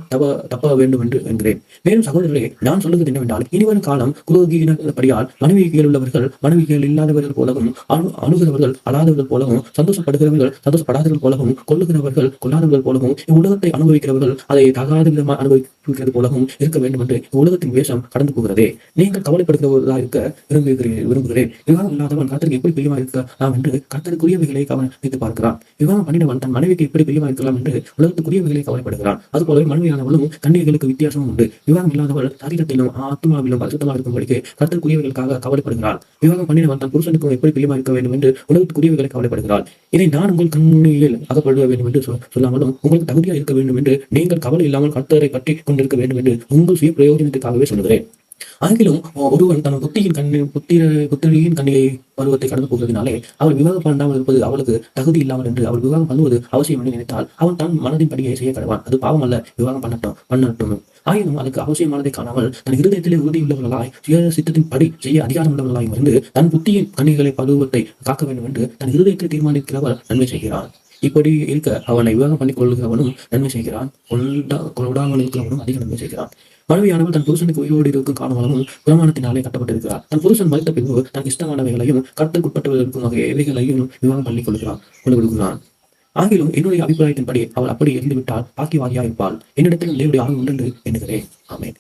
தப்ப வேண்டும் என்று என்கிறேன். மேலும் சகோதரர்களே, நான் சொல்லுவது என்னவென்றால், இனிவரும் காலம் குறுகினபடியால் மனைவிகள் உள்ளவர்கள் மனைவிகள் இல்லாதவர்கள் போலவும், அணுகிறவர்கள் அழாதவர்கள் போலவும், சந்தோஷப்படுகிறவர்கள் சந்தோஷப்படாதவர்கள் போலவும், கொள்ளுகிறவர்கள் கொள்ளாதவர்கள் போலவும் உலகத்தை அனுபவிக்கிறவர்கள் அதை தகாத விதமாக அனுபவிக்கிறது போலவும் இருக்க வேண்டும் என்று உலகத்தின் வேஷம் கடந்து போகிறதே. நீங்கள் கவலைப்படுகிறவர்களாக இருக்க விரும்புகிறேன். விவாகம் இல்லாதவன் கர்த்தருக்கு எப்படி பிரியமா இருக்கலாம் என்று கர்த்தருக்குரியவைகளை கவனித்து பார்க்கிறான். விவாகம் பண்ணினவன் தன் மனைவிக்கு எப்படி பிரியமா இருக்கலாம் என்று உலகத்துக்குரியவைகளை கவலைப்படுகிறான். அதுபோலவே மனைவியானவளும் கன்னிகைகளுக்கு வித்தியாசமும் உண்டு. விவாகம் இல்லாதவள் சரீரத்திலும் ஆத்மாவிலும் பரிசுத்தமாக இருக்கும்படிக்கு கர்த்தருக்குரியவைகளுக்காக கவலைப்படுகிறாள். விவாகம் பண்ணினவன் தன் புருஷனுக்கு எப்படி பிரியமா இருக்க வேண்டும் என்று உலகத்துக்குரியவைகளை கவலைப்படுகிறாள். இதை நான் உங்கள் கண்ணியில் அகப்பட வேண்டும் என்று சொல்லாமலும் உங்களுக்கு தகுதியாக இருக்க வேண்டும் என்று நீங்கள் கவலை இல்லாமல் கர்த்தரை பற்றி கொண்டிருக்க வேண்டும் என்று உங்கள் சுய பிரயோஜனத்துக்காகவே சொல்லுகிறேன். ஆகிலும் ஒருவன் தன் புத்திரியின் கண்ணிகை பருவத்தை கடந்து போகிறதுனாலே அவள் விவாகம் பண்ணாமல் இருப்பது அவளுக்கு தகுதி இல்லாமல் என்று அவள் விவாகம் பண்ணுவது அவசியம் என்று நினைத்தால் அவன் தன் மனதின் படியை செய்ய கடவான். அது பாவம் அல்ல, விவாகம் பண்ணட்டும். ஆயினும் அதுக்கு அவசியமானதை காணாமல் தன் இருதயத்திலே உறுதியுள்ளவர்களாய் சுய சித்தத்தின் படி செய்ய அதிகாரம் உள்ளவர்களாய் இருந்து தன் புத்தியின் கண்ணிகளை பருவத்தை காக்க வேண்டும் என்று தன் இருதயத்தை தீர்மானிக்கிறவர் நன்மை செய்கிறான். இப்படி இருக்க அவனை விவாகம் பண்ணிக் கொள்கிறவனும் நன்மை செய்கிறான், கொடாமல் இருக்கிறவனும் அதிக நன்மை செய்கிறான். மனைவியானவள் தன் புருஷனுக்கு உயிரோடு இருக்கும் காரணமாகவும் பிரமாணத்தினாலே கட்டப்பட்டிருக்கிறார். தன் புருஷன் மறித்த பின்பு தன் இஷ்டமானவைகளையும் கட்டுக்குட்பட்டவர்களுக்கும் எவைகளையும் விவாகம் பண்ணிக் கொள்கிறான். ஆகிலும் என்னுடைய அபிப்பிராயத்தின்படி அவள் அப்படி இருந்துவிட்டால் பாக்கியவாதியா இருப்பாள். என்னிடத்தில் தேவனுடைய ஆர்வம் உண்டு என்று எண்ணுகிறேன். ஆமென்.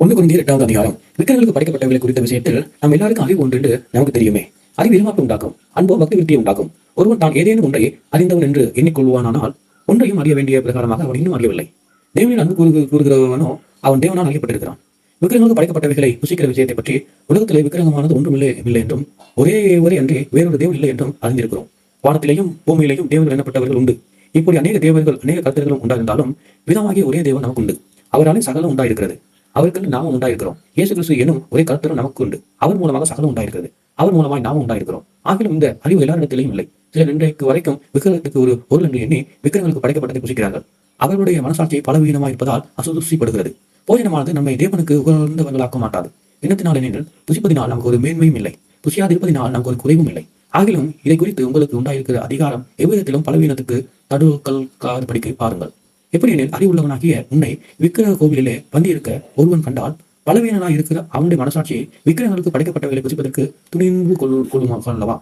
1 கொரிந்தியர் 8வது அதிகாரம். விக்கிரகங்களுக்கு படைக்கப்பட்டவர்களை குறித்த விஷயத்தில் நாம் எல்லாருக்கும் அறிவு உண்டு என்று நமக்கு தெரியுமே. அறிவு இருமாப்பு உண்டாக்கும், அன்போ பக்தி விருத்தியை உண்டாக்கும். ஒருவன் தான் ஏதேனும் ஒன்றை அறிந்தவன் என்று எண்ணிக்கொள்வானால் ஒன்றையும் அறிய வேண்டிய பிரகாரமாக அவன் இன்னும் அறியவில்லை. தேவனின் அன்பு கூறுகிறவனோ அவன் தேவனால் அறியப்பட்டிருக்கிறான். விக்கிரகங்களுக்கு படைக்கப்பட்டவைகளை புசிக்கிற விஷயத்தை பற்றி உலகத்திலே விக்கிரகமானது ஒன்றுமில்லை என்றும் ஒரே அன்றி வேறொரு தேவன் இல்லை என்றும் அறிந்திருக்கிறோம். வானத்திலேயும் பூமியிலேயும் தேவர்கள் எனப்பட்டவர்கள் உண்டு. இப்படி அநேக தேவர்கள் அநேக கர்த்தர்களும் உண்டாயிருந்தாலும் விதமாகிய ஒரே தேவன் நமக்கு உண்டு. அவராலே சகலம் உண்டாயிருக்கிறது, அவருக்கு நாமும் உண்டாயிருக்கிறோம். இயேசு கிறிஸ்து என்னும் ஒரே கர்த்தரும் நமக்கு உண்டு. அவர் மூலமாக சகலம் உண்டாயிருக்கிறது, அவர் மூலமாய் நாமும் உண்டாயிருக்கிறோம். ஆகிலும் இந்த அறிவு எல்லாரிடத்திலையும் இல்லை. சிலர் இன்றைக்கு வரைக்கும் விக்கிரகத்துக்கு ஒரு பொருள் என்று எண்ணி விக்கிரகங்களுக்கு படைக்கப்பட்டதை புசிக்கிறார்கள். அவர்களுடைய மனசாட்சியை பலவீனமாக இருப்பதால் அசுசிப்படுகிறது. போஜனமானது நம்மை தேவனுக்கு உகந்தவர்களாக்க மாட்டாது. எண்ணத்தினால் புசிப்பதினால் நமக்கு ஒரு மேன்மையும் இல்லை, புசியாதிருப்பதினால் நமக்கு ஒரு குறைவும் இல்லை. ஆகிலும் இதை குறித்து உங்களுக்கு உண்டாயிருக்கிற அதிகாரம் எவ்விதத்திலும் பலவீனத்துக்கு தடுக்காதபடிக்கு பாருங்கள். எப்படி எனில் அறிவுள்ளவனாகிய உன்னை விக்கிரக கோவிலிலே பந்தியிருக்க ஒருவன் கண்டால் பலவீனனாக இருக்கிற அவனுடைய மனசாட்சியை விக்கிரகங்களுக்கு படைக்கப்பட்டவர்களை புசிப்பதற்கு துணிவு கொள்ளுமா அல்லவா?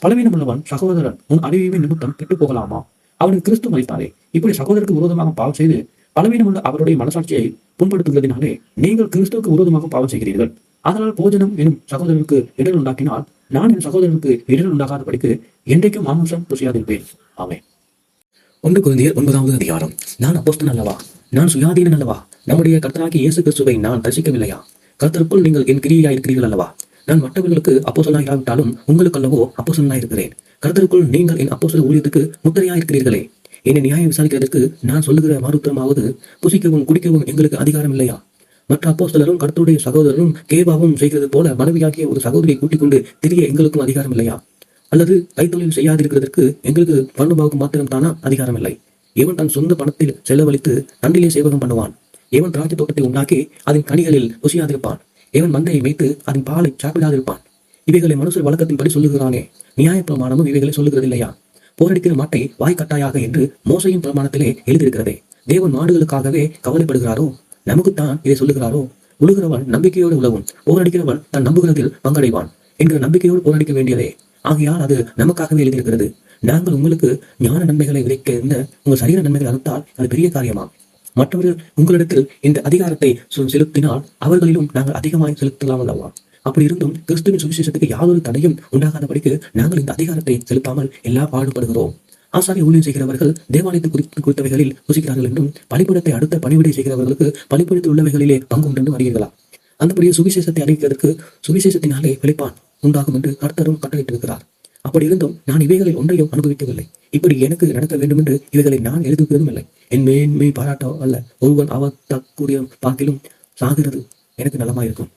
பலவீனம் உள்ளவன் சகோதரன் உன் அறிவின் நிமித்தம் கெட்டு போகலாமா? அவனுக்கு கிறிஸ்து மரித்தாரே. இப்படி சகோதரருக்கு விரோதமாக பாவம் செய்து பலவீனமுள்ள அவருடைய மனசாட்சியை புண்படுத்துகிறதினாலே நீங்கள் கிறிஸ்துவுக்கு விரோதமாக பாவம் செய்கிறீர்கள். அதனால் போஜனம் எனும் சகோதரனுக்கு இடர் உண்டாக்கினால் நான் என் சகோதரனுக்கு இடர் உண்டாகாதபடிக்கு என்றைக்கும் மாம்சம் புசியாதிருப்பேன். ஆமென். 1 கொரிந்தியர் 9வது அதிகாரம். நான் அப்போஸ்தலன் அல்லவா? நான் சுயாதீனன் அல்லவா? நம்முடைய கர்த்தராகிய இயேசு கிறிஸ்துவை நான் தரிசிக்கவில்லையா? கர்த்தருக்குள் நீங்கள் என் கிரியா இருக்கிறீர்கள் அல்லவா? நான் மற்றவர்களுக்கு அப்போஸ்தலனாய் இராவிட்டாலும் உங்களுக்கு அல்லவோ அப்போஸ்தலனாய் இருக்கிறேன். கர்த்தருக்குள் நீங்கள் என் அப்போஸ்தல ஊழியத்துக்கு முத்திரையாய் இருக்கிறீர்களே. என்னை நியாயம் விசாரிக்கிறதுக்கு நான் சொல்லுகிற மறுத்தமாவது புசிக்கவும் குடிக்கவும் எங்களுக்கு அதிகாரம் இல்லையா? மற்ற அப்போஸ்தலரும் கர்த்தருடைய சகோதரரும் கேபாவும் செய்கிறது போல மனைவியாகிய ஒரு சகோதரியை கூட்டிக் கொண்டு திரிய எங்களுக்கும் அதிகாரம் இல்லையா? அல்லது கைத்தொழில் செய்யாதிருக்கிறதற்கு எங்களுக்கு பண்பாவுக்கு மாத்திரம் தானா அதிகாரம் இல்லை? எவன் தன் சொந்த பணத்தில் செலவழித்து தண்டிலே சேவகம் பண்ணுவான்? எவன் திராட்சை தோட்டத்தை உண்டாக்கி அதன் கனிகளில் புசியாதிருப்பான்? எவன் மந்தையை வைத்து அதன் பாலை சாப்பிடாதிருப்பான்? இவைகளை மனுஷர் வழக்கத்தின்படி சொல்லுகிறானே, நியாயப்பிரமாணமும் இவைகளை சொல்லுகிறது இல்லையா? போரடிக்கிற மாட்டை வாய்க்கட்டாயாக என்று மோசையின் பிரமாணத்திலே எழுதியிருக்கிறதே. தேவன் மாடுகளுக்காகவே கவலைப்படுகிறாரோ? நமக்குத்தான் இதை சொல்லுகிறாரோ? உழுகிறவன் நம்பிக்கையோடு உழவும், போரடிக்கிறவன் தன் நம்புகிறதில் பங்கடைவான் என்கிற நம்பிக்கையோடு போராடிக்க வேண்டியதே. ஆகையால் அது நமக்காகவே எழுதியிருக்கிறது. நாங்கள் உங்களுக்கு ஞான நன்மைகளை விதைக்க இருந்த உங்கள் சரீர நன்மைகளை அறுத்தால் அது பெரிய காரியமா? மற்றவர்கள் உங்களிடத்தில் இந்த அதிகாரத்தை செலுத்தினால் அவர்களிலும் நாங்கள் அதிகமாக செலுத்தலாம் அல்லவா? அப்படி இருந்தும் கிறிஸ்துவின் சுவிசேஷத்துக்கு யாதொரு தடையும் உண்டாகாதபடிக்கு நாங்கள் இந்த அதிகாரத்தை செலுத்தாமல் எல்லா பாடுபடுகிறோம். ஆசாரிய ஊழியம் செய்கிறவர்கள் தேவாலயத்தை குறித்தவைகளில் புசிக்கிறார்கள் என்றும் பலிபீடத்தை அடுத்த பணிவிடை செய்கிறவர்களுக்கு பலிபீடத்தில் உள்ளவைகளிலே பங்கு உண்டு என்று அறிவீர்களா? அந்தபடியே சுவிசேஷத்தை அறிவிக்கிறதுக்கு சுவிசேஷத்தினாலே வெளிப்பான் உண்டாகும் என்று கர்த்தரும் கட்டளையிட்டிருக்கிறார். அப்படி இருந்தும் நான் இவைகளில் ஒன்றையும் அனுபவிக்கவில்லை. இப்படி எனக்கு நடக்க வேண்டும் என்று இவைகளை நான் எழுதுகிறதும் இல்லை. என் மேன்மை பாராட்டோ அல்ல. ஒருவன் அவத்தக்கூடிய பாக்கிலும் சாகிறது எனக்கு நலமாயிருக்கும்.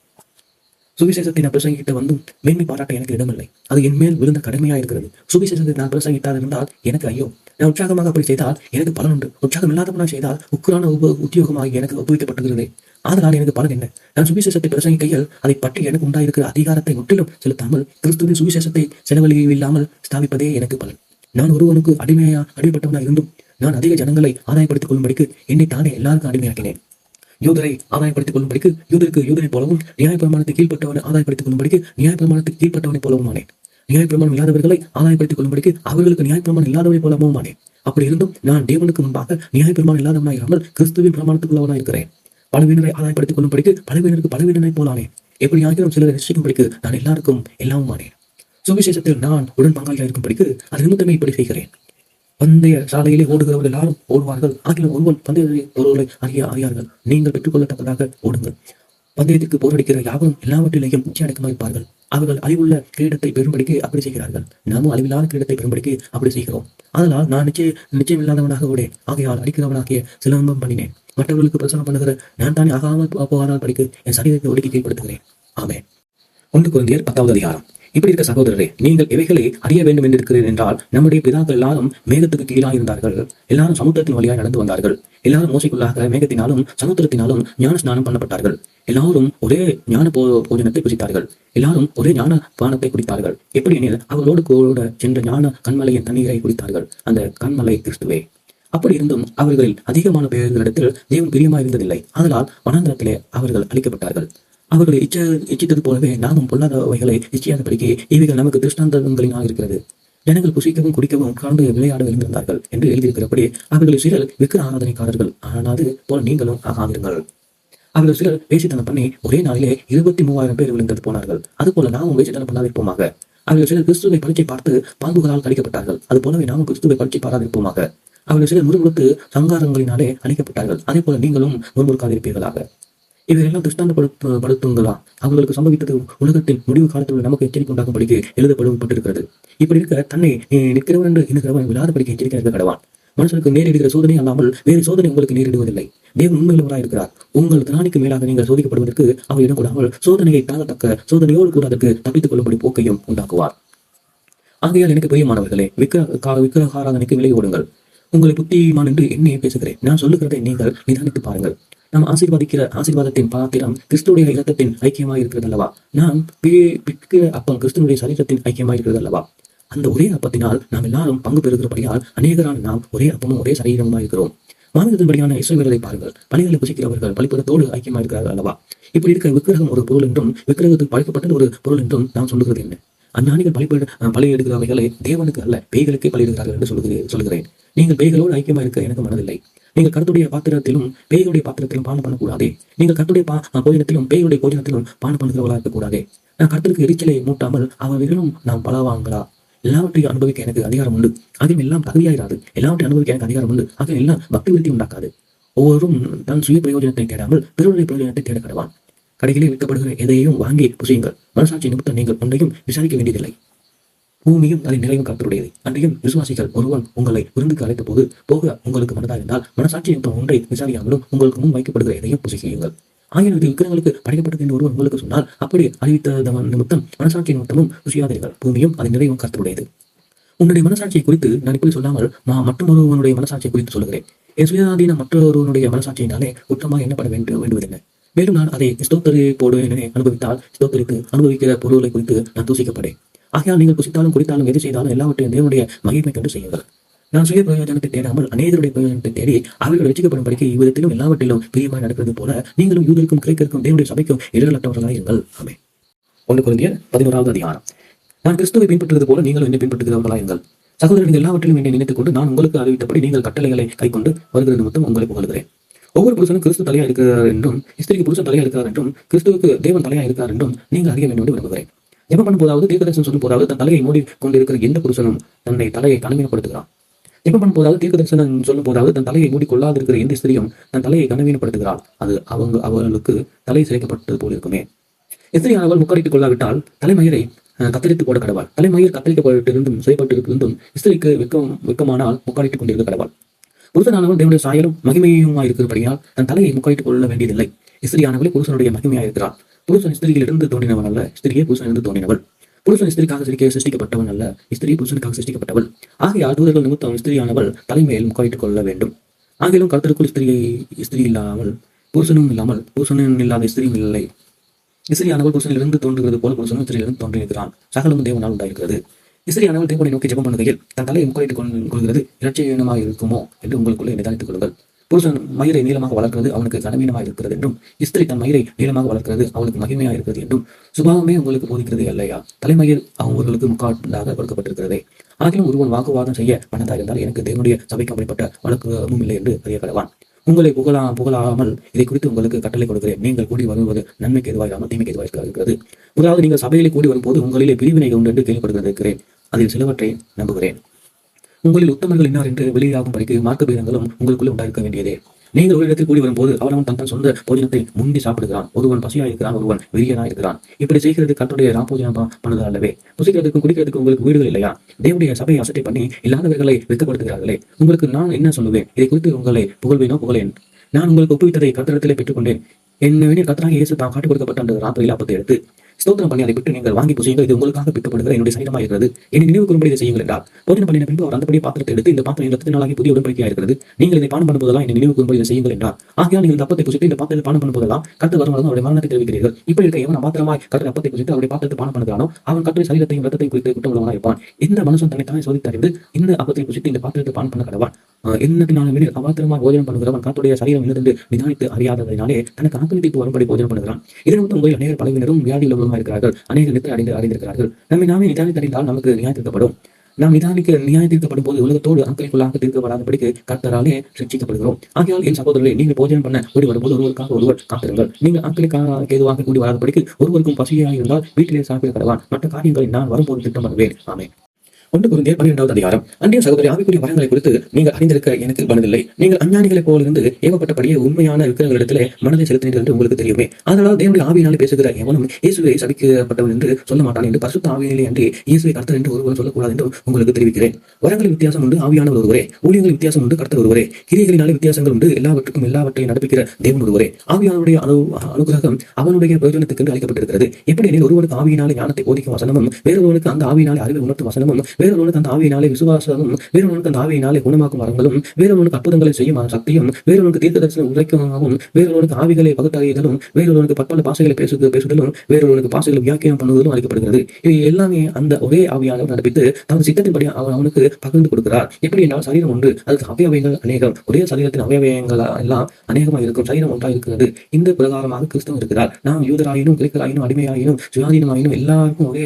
சுவிசேஷத்தை நான் பிரசங்கிட்ட வந்தும் மேன்மை பாராட்ட எனக்கு இடமில்லை. அது என் மேல் விழுந்த கடமையா இருக்கிறது. சுவிசேஷத்தை நான் பிரசங்கித்தால் இருந்தால் எனக்கு ஐயோ. நான் உற்சாகமாக அப்படி செய்தால் எனக்கு பலன் உண்டு. உற்சாகம் இல்லாதவனாக செய்தால் உக்குறான உத்தியோகமாக எனக்கு ஒப்புவிக்கப்பட்டுகிறது. அதனால் எனக்கு பலன் என்ன? நான் சுவிசேஷத்தை பிரசங்கிக்கையில் அதை பற்றி எனக்கு உண்டாயிருக்கிற அதிகாரத்தை முற்றிலும் செலுத்தாமல் கிறிஸ்துவின் சுவிசேஷத்தை செலவழியில்லாமல் ஸ்தாபிப்பதே எனக்கு பலன். நான் ஒருவனுக்கு அடிமைப்பட்டவனாக இருந்தும் நான் அதிக ஜனங்களை ஆதாயப்படுத்திக் கொள்ளும்படிக்கு என்னை தானே எல்லாருக்கும் அடிமையாக்கினேன். யூதரை ஆதாயப்படுத்திக் கொள்ளும்படிக்கு யூதருக்கு யூதரை போலவும், நியாயப்பிரமாணத்தை கீழ்பட்டவனை ஆதாயப்படுத்திக் கொள்ளும்படிக்கு நியாயப்பிரமாணத்துக்கு கீழ்பட்டவனை போலவும் ஆனேன். நியாயப்பிரமாணம் இல்லாதவர்களை ஆதாயப்படுத்திக் கொள்ளும்படிக்கு அவர்களுக்கு நியாயப்பிரமாணம் இல்லாதவரை போலவும் ஆனேன். அப்படி இருந்தும் நான் தேவனுக்கு முன்பாக நியாயப்பிரமாணம் இல்லாதவனாய் இராமல் கிறிஸ்துவின் பிரமாணத்துக்குள்ளவனாய் இருக்கிறேன். பலவீனரை ஆதாயப்படுத்திக் கொள்ளும் படிக்கு பலவீனருக்கு பலவீனனை போலானே. எப்படி ஆகியும் சிலரை ரசிக்கும் படிக்கு நான் எல்லாருக்கும் எல்லாமுமானேன். சுவிசேஷத்தில் நான் உடன் பங்காளியாக இருக்கும் படிக்கு அது நிமித்தமே இப்படி செய்கிறேன். பந்தய சாலையிலே ஓடுகிறவர்கள் எல்லாரும் ஓடுவார்கள், ஆகிலும் ஒருவன் பந்தய பொருளை அறியார்கள். நீங்கள் பெற்றுக்கொள்ளத்தக்கதாக ஓடுங்கள். பந்தயத்திற்கு போரடிக்கிற யாவரும் எல்லாவற்றிலேயும் உச்சி அடக்கமாக இருப்பார்கள். அவர்கள் அறிவுள்ள கிரீடத்தை பெறும்படிக்கு அப்படி செய்கிறார்கள். நாமும் அறிவில்லாத கிரீடத்தை பெறும்படிக்கு அப்படி செய்கிறோம். அதனால் நான் நிச்சயமில்லாதவனாக ஓடேன். ஆகையால் அடிக்கிறவனாகிய சிலம்பம் பண்ணினேன். மற்றவர்களுக்கு பிரசனம் பண்ணுகிற நான் தானே ஆகாமல் போகாதால் படிக்கு என் சரீரத்தை ஒடுக்கி கீழ்படுத்துகிறேன். ஆமென். 1 கொரிந்தியர் 10வது அதிகாரம். இப்படி இருக்க சகோதரரே, நீங்கள் இவைகளை அறிய வேண்டும் என்று இருக்கிறேன் என்றால், நம்முடைய பிதாக்கள் எல்லாரும் மேகத்துக்கு கீழாக இருந்தார்கள். எல்லாரும் சமுத்திரத்தின் வழியாக நடந்து வந்தார்கள். எல்லாரும் மோசைக்குள்ளாக மேகத்தினாலும் சமுத்திரத்தினாலும் ஞான ஸ்நானம் பண்ணப்பட்டார்கள். எல்லாரும் ஒரே ஞான போஜனத்தை புசித்தார்கள். எல்லாரும் ஒரே ஞான பானத்தை குடித்தார்கள். எப்படி எனில் அவர்களோடு கூட சென்ற ஞான கண்மலையின் தண்ணீரை குடித்தார்கள். அந்த கண்மலை கிறிஸ்துவே. அப்படி இருந்தும் அவர்களில் அதிகமான பேர்களிடத்தில் தேவன் பிரியமாயிருந்ததில்லை. அதனால் வனாந்தரத்திலே அவர்கள் அழிக்கப்பட்டார்கள். அவர்களை இச்சித்தது போலவே நாமும் பொல்லாதவைகளை இச்சியாதபடிக்கு இவைகள் நமக்கு திருஷ்டாந்தங்களினால் இருக்கிறது. ஜனங்கள் புசிக்கவும் குடிக்கவும் உட்கார்ந்து விளையாட எழுந்திருந்தார்கள் என்று எழுதியிருக்கிறபடி அவர்களில் சிலர் விக்கிர ஆராதனைக்காரர்கள் ஆனாது போல நீங்களும் ஆகாதிருங்கள். அவர்கள் சிலர் வேசித்தனம் பண்ணி ஒரே நாளிலே 23,000 பேர் விழுந்தது போனார்கள். அதுபோல நாமும் வேசித்தனம் பண்ணாதிருப்போமாக. அவர்கள் சிலர் கிறிஸ்துவை பரீட்சை பார்த்து பாம்புகளால் கடிக்கப்பட்டார்கள். அது போலவே நாமும் கிறிஸ்துவை பரீட்சை பாராதிருப்போமாக. அவர்கள் சிலர் முறுமுறுத்து சங்காரங்களினாலே அழிக்கப்பட்டார்கள். அதே போல நீங்களும் முறுமுறுக்காதிருப்பீர்களாக. இவையெல்லாம் திருஷ்டாந்தப்படுத்துங்களா? அவர்களுக்கு சம்பவித்தது உலகத்தின் முடிவு காலத்தில் நமக்கு எச்சரிக்கை உண்டாகும்படிக்கு எழுதப்பட்டிருக்கிறது. இப்படி இருக்க தன்னை நிற்கிறவன் என்று எண்ணுகிறவன் விழாதபடிக்கு எச்சரிக்கை கடவான். மனுஷனுக்கு நேரிடுகிற சோதனை அல்லாமல் வேறு சோதனை உங்களுக்கு நேரிடுவதில்லை. தேவன் உண்மையுள்ளவராய் இருக்கிறார். உங்கள் திராணிக்கு மேலாக நீங்கள் சோதிக்கப்படுவதற்கு அவர் இடம் கொடாமல் சோதனையை தாங்கத்தக்க சோதனையோடு கூட அதற்கு தப்பித்துக் கொள்ளும்படி போக்கையும் உண்டாக்குவார். ஆகையால் எனக்கு பிரியமானவர்களே, விக்கிரகாராதனைக்கு விலை ஓடுங்கள். உங்களை புத்திமான் என்று எண்ணியே பேசுகிறேன். நான் சொல்லுகிறதை நீங்கள் நிதானித்து பாருங்கள். நாம் ஆசீர்வாதத்தின் பாத்திரம் கிறிஸ்துடைய இரத்தத்தின் ஐக்கியமாக இருக்கிறது அல்லவா? நாம் பிற்கிற அப்பம் கிறிஸ்துவனுடைய சரீரத்தின் ஐக்கியமாக இருக்கிறது அல்லவா? அந்த ஒரே அப்பத்தினால் நாம் எல்லாரும் பங்கு பெறுகிறபடியால் அநேகரான நாம் ஒரே அப்பமும் ஒரே சரீரமாக இருக்கிறோம். மாநிலத்தின்படியான இஸ்ரவேலரை பாருங்கள். பலிகளை புசிக்கிறவர்கள் பலிப்பதத்தோடு ஐக்கியமாக இருக்கிறார்கள் அல்லவா? இப்படி இருக்க விக்கிரகம் ஒரு பொருள் என்றும் விக்கிரகத்துக்கு படைக்கப்பட்டது ஒரு பொருள் என்றும் நாம் சொல்லுகிறது என்ன? அஞ்ஞானிகள் பலியிடுகிறவைகளை தேவனுக்கு அல்ல பேய்களுக்கே பலியிடுகிறார்கள் என்று சொல்லுகிறேன். நீங்கள் பேய்களோடு ஐக்கியமாக இருக்க எனக்கு மனதில்லை. நீங்கள் கர்த்தருடைய பாத்திரத்திலும் பேய்களுடைய பாத்திரத்திலும் பானம் பண்ணக்கூடாதே. நீங்கள் கர்த்தருடைய போஜனத்திலும் பேய்களுடைய போஜனத்திலும் பானம் பண்ணுகிறவர்களாக இருக்கக்கூடாதே. நான் கர்த்தருக்கு எரிச்சலை மூட்டாமல் அவர்களும் நாம் பலவாங்களா? எல்லாவற்றையும் அனுபவிக்க எனக்கு அதிகாரம் உண்டு. அதிலும் எல்லாம் தகுதியாயிராது. எல்லாவற்றையும் அனுபவிக்க எனக்கு அதிகாரம் உண்டு. அதில் எல்லாம் பக்தி விருத்தி உண்டாக்காது. ஒவ்வொருவரும் தன் சுய பிரயோஜனத்தை தேடாமல் பிறருடைய பிரயோஜனத்தை தேட கடவான். கடைகளில் விற்கப்படுகிற எதையும் வாங்கி புசியுங்கள். மனசாட்சி நிமித்தம் நீங்கள் ஒன்றையும் விசாரிக்க வேண்டியதில்லை. பூமியும் அதன் நிறைவும் கர்த்தருடையது. அன்றையும் விசுவாசிகள் ஒருவன் உங்களை விருந்துக்கு அழைத்த போது போக உங்களுக்கு மனதாக இருந்தால் மனசாட்சி நிமித்தம் ஒன்றை விசாரியாமலும் உங்களுக்கு முன் வைக்கப்படுகிற எதையும் புசியுங்கள். ஆயிரம் விக்கிரங்களுக்கு படைக்கப்பட்டது என்று ஒருவன் உங்களுக்கு சொன்னால் அப்படி அறிவித்தவன் நிமித்தம் மனசாட்சி நிமித்தமும் புசியாதீர்கள். பூமியும் அதன் நிறைவும் கர்த்தருடையது. உன்னுடைய மனசாட்சியை குறித்து நான் இப்படி சொல்லாமல் மற்றொருவனுடைய மனசாட்சியை குறித்து சொல்லுகிறேன். என் சுயாதீன மற்றொருவனுடைய மனசாட்சியினாலே குற்றமாக எண்ணப்பட வேண்டுவதில்லை. மேலும் நான் அதை ஸ்தோத்தரிப்போடு அனுபவித்தால் ஸ்தோத்தரித்து அனுபவிக்கிற பொருளை குறித்து நான் தூசிக்கப்படேன். ஆகையால் நீங்கள் புசித்தாலும் குடித்தாலும் எது செய்தாலும் எல்லாவற்றையும் தேவனுடைய மகிமை கண்டு செய்யுங்கள். நான் சுய பிரயோஜனத்தை தேடாமல் அநேகருடைய பிரயோஜனத்தை தேடி அவர்கள் ரட்சிக்கப்படும்படிக்கு இவ்விதத்திலும் எல்லாவற்றிலும் பிரியமாய் நடக்கிறது போல நீங்களும் யூதருக்கும் கிரேக்கருக்கும் தேவனுடைய சபைக்கும் இடரலற்றவர்களாக இருங்கள். ஆமென். 1 கொரிந்தியர் 11வது அதிகாரம். நான் கிறிஸ்துவை பின்பற்றுவது போல நீங்களும் என்னை பின்பற்றுகிறவர்களாக இருங்கள். சகோதரர்கள் எல்லாவற்றிலும் என்னை நினைத்துக் கொண்டு நான் உங்களுக்கு அறிவித்தபடி நீங்கள் கட்டளைகளை கைக்கொண்டு வருகிற நிமித்தம் உங்களை புகழ்கிறேன். ஒவ்வொரு புருஷனும் கிறிஸ்து தலையா இருக்கிறார் என்றும் ஸ்திரீக்கு புருஷன் தலையா இருக்கிறார் என்றும் கிறிஸ்துவுக்கு தேவன் தலையா இருக்கிறார் என்றும் நீங்கள் அறிய வேண்டும் என்று விரும்புகிறேன். ஜெபம் பண்ணும் போதாவது தீர்க்கதரிசனம் சொல்லும் போதாவது தன் தலையை மூடி கொண்டிருக்கிற எந்த புருஷனும் தன்னை தலையை கனவீனப்படுத்துகிறான். ஜெபம் பண்ணும் போதாவது தீர்க்கதரிசனம் சொல்லும் போதாவது தன் தலையை மூடி கொள்ளாதிருக்கிற எந்த ஸ்திரியும் தன் தலையை கனவீனப்படுத்துகிறாள். அது அவர்களுக்கு தலை சிறைக்கப்பட்டது போல் இருக்குமே. ஸ்திரியானவள் முக்காடிட்டுக் கொள்ளாவிட்டால் தலைமயிரை கத்தரித்து போட கடவாள். தலைமயிர் கத்தரிக்கப்பட்டிருந்தும் செய்யப்பட்டிருந்தும் ஸ்திரிக்கு வெக்கமானால் முக்காடிட்டுக் கொண்டிருக்க கடவாள். புருஷனானவன் தேவனுடைய சாயலும் மகிமையுமாய் இருக்கிறபடியால் தன் தலையை முக்காடிட்டுக் கொள்ள வேண்டியதில்லை. ஸ்திரியானவளே புருஷனுடைய மகிமையாயிருக்கிறாள். புருஷன் ஸ்திரியிலிருந்து தோன்றினவன் அல்ல, ஸ்திரியே புருஷனிலிருந்து தோன்றினவள். புருஷன் ஸ்திரிக்காக சிருஷ்டிக்கப்பட்டவன் அல்ல, ஸ்திரியே புருஷனுக்காக சிருஷ்டிக்கப்பட்டவள். ஆகையால் தூதர்கள் நிமித்தம் ஸ்திரியானவள் தலைமையில் முக்காடிட்டுக் கொள்ள வேண்டும். ஆகிலும் கர்த்தருக்குள் ஸ்திரீ இல்லாமல் புருஷனும் இல்லாமல் புருஷனும் இல்லாத ஸ்திரியும் இல்லை. ஸ்திரியானவள் புருஷனிலிருந்து தோன்றுகிறது போல புருஷனும் ஸ்திரியிலிருந்து தோன்றியிருக்கிறான். சகலமும் தேவனால் உண்டாயிருக்கிறது. ஸ்திரியானவள் தேவனை நோக்கி ஜெபம் பண்ணுகையில் தன் தலையை முக்காடிட்டுக் கொள்கிறது இலட்சியமாக இருக்குமோ என்று உங்களுக்குள்ளே நிதானித்துக் கொள்ளுங்கள். புருஷன் மயிரை நீளமாக வளர்க்கிறது அவனுக்கு கனவீனமாக இருக்கிறது என்றும் ஸ்திரீ தன் மயிரை நீளமாக வளர்க்கிறது அவளுக்கு மகிமையாக இருக்கிறது என்றும் சுபாவமே உங்களுக்கு போதிக்கிறது இல்லையா? தலைமயிர் அவர்களுக்கு முக்காடாக கொடுக்கப்பட்டிருக்கிறதே. ஆகிலும் ஒருவன் வாக்குவாதம் செய்ய மனதா இருந்தால் எனக்கு தேவனுடைய சபைக்கு அப்படிப்பட்ட வழக்கமும் இல்லை என்று அறிய கடவான். உங்களை புகழாமல் இதை குறித்து உங்களுக்கு கட்டளை கொடுக்கிறேன். நீங்கள் கூடி வருவது நன்மைக்கு எதுவாயிராமல் தீமைக்கு எதுவாக இருக்கிறது. முதலாவது, நீங்கள் சபையிலே கூடி வரும்போது உங்களிலே பிரிவினை உண்டு என்று கேள்விப்படுகிறேன். அதில் சிலவற்றை நம்புகிறேன். உங்களில் உத்தமர்கள் இன்னார் என்று வெளியாகும் படிக்கு மார்க்க பேதங்களும் உங்களுக்குள்ளே உண்டாயிருக்க வேண்டியதே. நீங்கள் ஒரு இடத்தில் கூடி வரும்போது அவனவன் தன் சொந்த போஜனத்தை முந்தி சாப்பிடுகிறான். ஒருவன் பசியா இருக்கிறான், ஒருவன் வெறியனா இருக்கிறான். இப்படி செய்கிறது கர்த்தருடைய ராப்போஜனம் பண்ணுதல் அல்லவே? புசிக்கிறதுக்கும் குடிக்கிறதுக்கும் உங்களுக்கு வீடுகள் இல்லையா? தேவனுடைய சபையை அசட்டை பண்ணி இல்லாதவர்களை வெட்கப்படுத்துகிறார்களே. உங்களுக்கு நான் என்ன சொல்லுவேன்? இதை குறித்து உங்களை புகழேன். நான் உங்களுக்கு ஒப்புவித்ததை கர்த்தரிடத்திலே பெற்றுக்கொண்டேன். என்ன கர்த்தராகிய இயேசு தான் காட்டி கொடுக்கப்பட்ட அந்த ராத்திரியில் அப்பத்தை எடுத்து ஸ்தோத்திரம் பண்ணி அதை விட்டு நீங்கள் வாங்கி புசியுங்கள், இது உங்களுக்காக பிற்கப்படுகிற என்னுடைய சரீரமாக இருக்கிறது, என்னை நினைவு கூறும்படி இதை செய்யுங்கள் என்றார். போஜனம் பண்ணின பின்பு அவர் அந்தபடி பாத்திரத்தை எடுத்து, இந்த பாத்திரம் இரத்தினாலாகி புதிய உடன்படிக்கையாக இருக்கிறது, நீங்கள் இதை பானம் பண்ணும்போதெல்லாம் என்னை நினைவு கூறும்படி இதை செய்யுங்கள் என்றார். ஆகையால் நீங்கள் அப்பத்தை புசித்து இந்த பாத்திரத்தை பானம் பண்ணும்போதெல்லாம் கர்த்தர் வருவதும் அவருடைய மரணத்தை தெரிவிக்கிறீர்கள். இப்படி இருக்க எவன் அபாத்திரமாய் கர்த்தர் அப்பத்தை புசித்து அவருடைய பாத்திரத்தை பானம் பண்ணுகிறானோ அவன் கர்த்தருடைய சரீரத்தையும் இரத்தத்தையும் குறித்து குற்றம் உள்ளவனாக இருப்பான். இந்த மனுஷன் தன்னைத்தானே சோதித்தறிந்து இந்த அப்பத்தை புசித்து இந்த பாத்திரத்தை பானம் பண்ண கடவான். என்னத்தினாலுமே அபாத்திரமாக போஜனம் பண்ணுகிறவன் கர்த்தருடைய சரீரம் என்னதென்று நிதானித்து அறியாததினாலே தனக்கு ஆக்கிரமிப்பு வரும்படி போஜனம் பண்ணுகிறான். இதற்கு உங்களில் அநேகர் பலவினரும் வியாதி உள்ளவர்களுமாக இருக்கிறார்கள், அநேக நித்திரை அறிந்திருக்கிறார்கள். நம்மை நாமே நிதானித்தறிந்தால் நமக்கு நியாயத்திற்கப்படும். நாம் நியாயம் தீர்க்கப்படும் போது உலகத்தோடு அக்கறைக்குள்ளாக தீர்க்கப்படாதபடிக்கு கர்த்தராலே சிக்ஷிக்கப்படுகிறோம். ஆகையால் என் சகோதரர்களே, நீங்கள் போஜனம் பண்ண கூடி வரும்போது ஒருவருக்காக ஒருவர் காத்திருங்கள். நீங்கள் அக்கறைக்காக ஏதுவாக கூடி வராதபடிக்கு ஒருவருக்கும் பசியாக இருந்தால் வீட்டிலே சாப்பிட கடவான். மற்ற காரியங்களை நான் வரும்போது திட்டம் பண்ணுவேன். ஆமென். 1 கொரிந்தியர் 12வது அதிகாரம். அன்றைய சகோதரி, ஆவிக்குரிய வரங்களை குறித்து நீங்கள் அறிந்திருக்க எனக்கு மனதில்லை. நீங்கள் அஞ்ஞானிகளைப் போலிருந்து ஏவப்பட்டபடியே உண்மையான விக்கிரகங்களிடத்திலே மனதை செலுத்தினீர்கள் என்று உங்களுக்கு தெரியுமே. அதனால் தேவனுடைய ஆவியினாலே பேசுகிற எவனும் இயேசுவை சபிக்கப்பட்டவன் என்று சொல்ல மாட்டான் என்று பரிசுத்த ஆவியிலே அன்றி இயேசுவை கர்த்தர் என்று ஒருவன் சொல்லக்கூடாது என்று உங்களுக்கு தெரிவிக்கிறேன். வரங்களில் வித்தியாசம் உண்டு, ஆவியானவர் ஒருவரே. ஊழியங்களில் வித்தியாசம் உண்டு, கர்த்தர் ஒருவரே. கிரியைகளினாலே வித்தியாசங்கள் உண்டு, எல்லாவற்றையும் நடப்பிக்கிற தேவன் ஒருவரே. ஆவியானுடைய அனுகிரகம் அவனுடைய பிரயோஜனத்துக்கு அளிக்கப்பட்டிருக்கிறது. எப்படி எனில், ஒருவனுக்கு ஆவியினாலே ஞானத்தை போதிக்கும் வசனமும், வேறொருவனுக்கு அந்த ஆவியினாலே அறிவை உணர்த்தும் வசனமும், வேறொருவனுக்கு அந்த ஆவியினாலே விசுவாசமும், வேறொருவனுக்கு அந்த ஆவியினாலே குணமாக்கும் வரங்களும், வேறொருவனுக்கு அற்புதங்களை செய்யும் சக்தியும், வேறொருவனுக்கு தீர்க்கதரிசனம் உரைக்கவும், வேறொருவனுக்கு ஆவிகளை பகுத்தறிதலும், வேறொருவனுக்கு பற்பல பாஷைகளை பேசுதலும், வேறொருவனுக்கு பாஷைகளை வியாக்கியம் பண்ணுவதும் அளிக்கப்படுகிறது. இவை எல்லாமே அந்த ஒரே ஆவியானவர் நடப்பித்து தனது சித்தத்தின்படி அவனுக்கு பகிர்ந்து கொடுக்கிறார். எப்படி என்றால், சரீரம் ஒன்று, அதுக்கு அவயவங்கள் அநேகம். ஒரே சரீரத்தின் அவயவங்கள் எல்லாம் அநேகமாக இருக்கும், சரீரம் ஒன்றாக இருக்கிறது. இந்த பிரகாரமாக கிறிஸ்தவம் இருக்கிறார். நாம் யூதராயினும் கிரேக்கராயினும் அடிமையாயினும் சுயாதீனமாயினும் எல்லாருக்கும் ஒரே